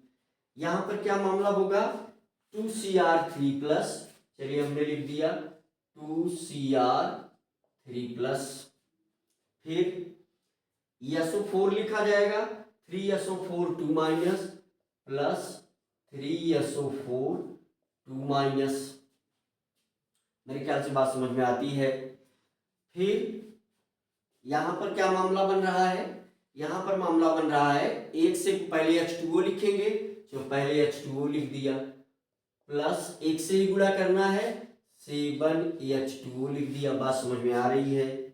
यहाँ पर क्या मामला होगा, 2Cr3 प्लस, चलिए हमने लिख दिया 2Cr3 प्लस, फिर SO4 लिखा जाएगा, 3SO4 2 minus plus 3SO4 2 minus, मेरे ख्याल से बात समझ में आती है। फिर यहां पर क्या मामला बन रहा है, यहां पर मामला बन रहा है, 1 से पहले H2O लिखेंगे, जो पहले H2O लिख दिया, प्लस 1 से ही गुणा करना है, 7H2O लिख दिया, बात समझ में आ रही है।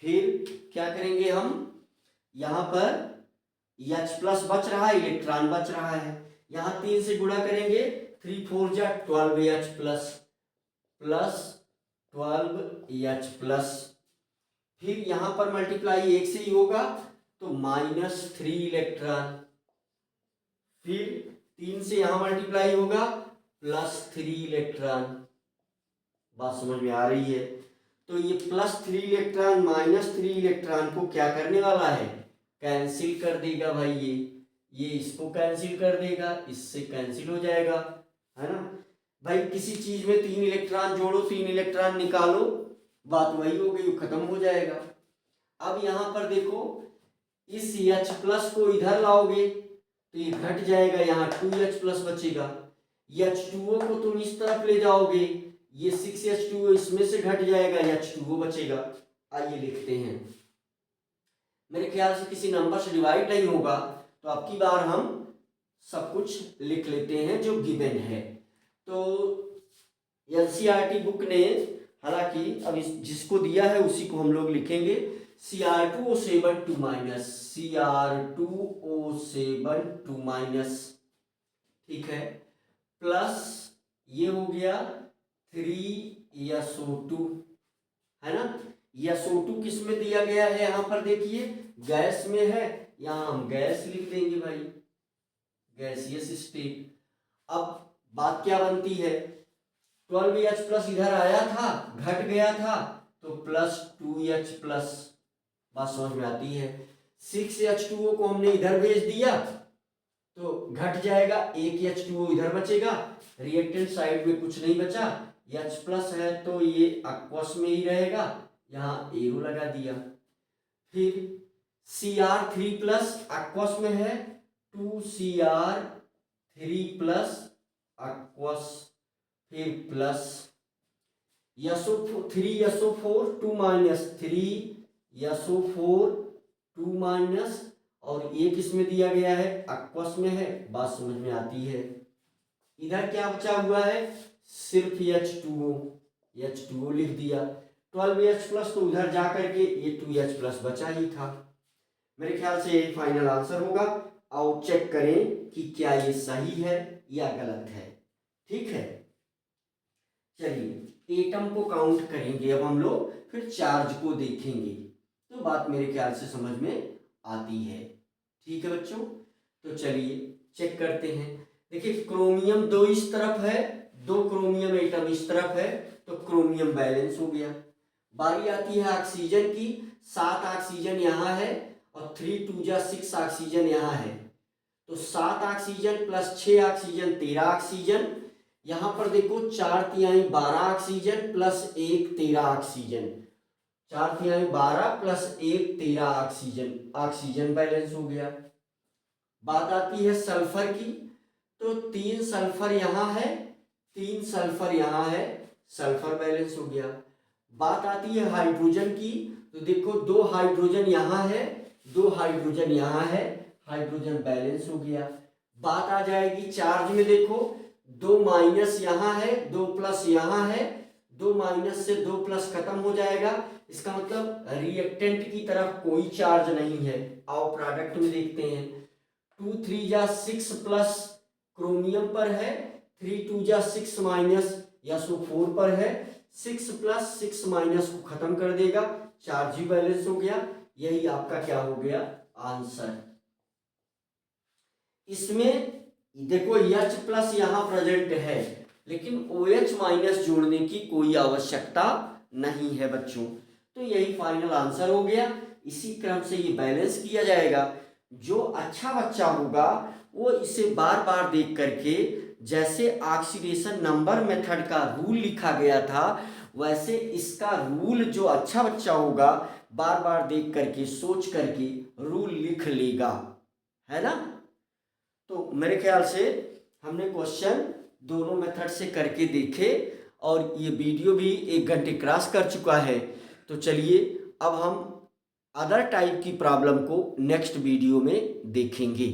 फिर क्या करेंगे हम, यहां पर H प्लस बच रहा है, इलेक्ट्रॉन बच रहा है, यहां 3 से गुणा करेंगे, 3 4 जा 12H plus plus 12H plus, फिर यहां पर मल्टीप्लाई 1 से ही होगा तो -3 इलेक्ट्रॉन, फिर 3 से यहां मल्टीप्लाई होगा +3 इलेक्ट्रॉन, बात समझ में आ रही है। तो ये +3 इलेक्ट्रॉन -3 इलेक्ट्रॉन को क्या करने वाला है, कैंसिल कर देगा भाई, ये इसको कैंसिल कर देगा, इससे कैंसिल हो जाएगा, है ना भाई। किसी चीज में 3 इलेक्ट्रॉन जोड़ो, 3 इलेक्ट्रॉन निकालो, बात वही हो गई, खत्म हो जाएगा। अब यहां पर देखो, इस H प्लस को इधर लाओगे तो ये घट जाएगा, यहाँ 2H प्लस बचेगा। H2O को तुम इस तरफ ले जाओगे, ये 6H2O इसमें से घट जाएगा, H2O बचेगा। आइए लिखते हैं, मेरे ख्याल से किसी नंबर से डिवाइड नहीं होगा, तो अब की बार हम सब कुछ लिख लेते हैं जो गिवन है। तो NCERT बुक ने, हालांकि अब जिसको दिया है उसी को हम लोग लिखेंगे, Cr2O7 2 माइनस Cr2O7 2 माइनस, ठीक है, प्लस ये हो गया 3SO2, है ना। SO2 किस में दिया गया है, यहां पर देखिए गैस में है, यहां हम गैस लिख देंगे भाई, गैसियस स्टेट। अब बात क्या बनती है, 12H प्लस इधर आया था, घट गया था, तो प्लस 2H प्लस, बात समझ में आती है। 6H2O को हमने इधर भेज दिया तो घट जाएगा, एक H2O इधर बचेगा, रिएक्टेंट साइड में कुछ नहीं बचा, H प्लस है तो ये एक्वस में ही रहेगा, यहाँ एरो लगा दिया। फिर Cr3 प्लस एक्वस में है, 2Cr3 प्लस एक्वस, फिर plus SO3SO4 2 minus 3SO4 2 minus, और ये किस में दिया गया है, एक्वस में है, बात समझ में आती है। इधर क्या बचा हुआ है, सिर्फ H2O लिख दिया, 12H प्लस तो उधर जा करके ये 2H प्लस बचा ही था। मेरे ख्याल से यही फाइनल आंसर होगा। आओ चेक करें कि क्या ये सही है या गलत है, ठीक है। चलिए एटम को काउंट करेंगे अब हम लोग, फिर चार्ज को देखेंगे, तो बात मेरे ख्याल से समझ में आती है, ठीक है बच्चों। तो चलिए चेक करते हैं। देखिए क्रोमियम 2 इस तरफ है, 2 क्रोमियम एटम इस तरफ है, तो क्रोमियम बैलेंस हो गया। बारी आती है ऑक्सीजन की, 7 ऑक्सीजन यहाँ है और 3 2 जा 6 ऑक्सीजन यहाँ है, तो 7 ऑक्सीजन प्लस 6 ऑक्सीजन 13 ऑक्सीजन, यहाँ पर देखो 4 तिहाई 12 ऑक्सीजन प्लस 1 13 ऑक्सीजन, 4 तिहाई 12 प्लस 1 13 ऑक्सीजन, ऑक्सीजन बैलेंस हो गया। बात आती है सल्फर की, तो 3 सल्फर यहाँ है, 3 सल्फर यहाँ है, सल्फर बैलेंस हो गया। बात आती है हाइड्रोजन की, तो देखो 2 हाइड्रोजन यहाँ है, 2 हाइड्रोजन यहाँ है, हाइड्रोजन बैलेंस हो गया। बात आ जाएगी चार्ज में, देखो 2 माइनस यहाँ है, 2 प्लस यहाँ है, 2 माइनस से 2 प्लस खत्म हो जाएगा, इसका मतलब रिएक्टेंट की तरफ कोई चार्ज नहीं है। आओ प्रोडक्ट में देखते हैं, 2 3 जा 6 प्लस क्रोमियम पर है, 3 2 जा 6 माइनस SO4 पर है, 6 प्लस 6 माइनस को खत्म कर देगा, चार्ज ही बैलेंस हो गया। यही आपका क्या हो गया, आंसर। इसमें देखो H प्लस यहाँ प्रेजेंट है, लेकिन OH माइनस जोड़ने की कोई आवश्यकता नहीं है बच्चों, तो यही फाइनल आंसर हो गया। इसी क्रम से ये बैलेंस किया जाएगा। जो अच्छा बच्चा होगा वो इसे बार बार देख करके, जैसे ऑक्सीडेशन नंबर मेथड का रूल लिखा गया था, वैसे इसका रूल जो अच्छा बच्चा होगा बार बार देख करके सोच करके रूल लिख लेगा, है ना। तो मेरे ख्याल से हमने क्वेश्चन दोनों मेथड से करके देखे और ये वीडियो भी 1 घंटे क्रॉस कर चुका है। तो चलिए अब हम अदर टाइप की प्रॉब्लम को नेक्स्ट वीडियो में देखेंगे।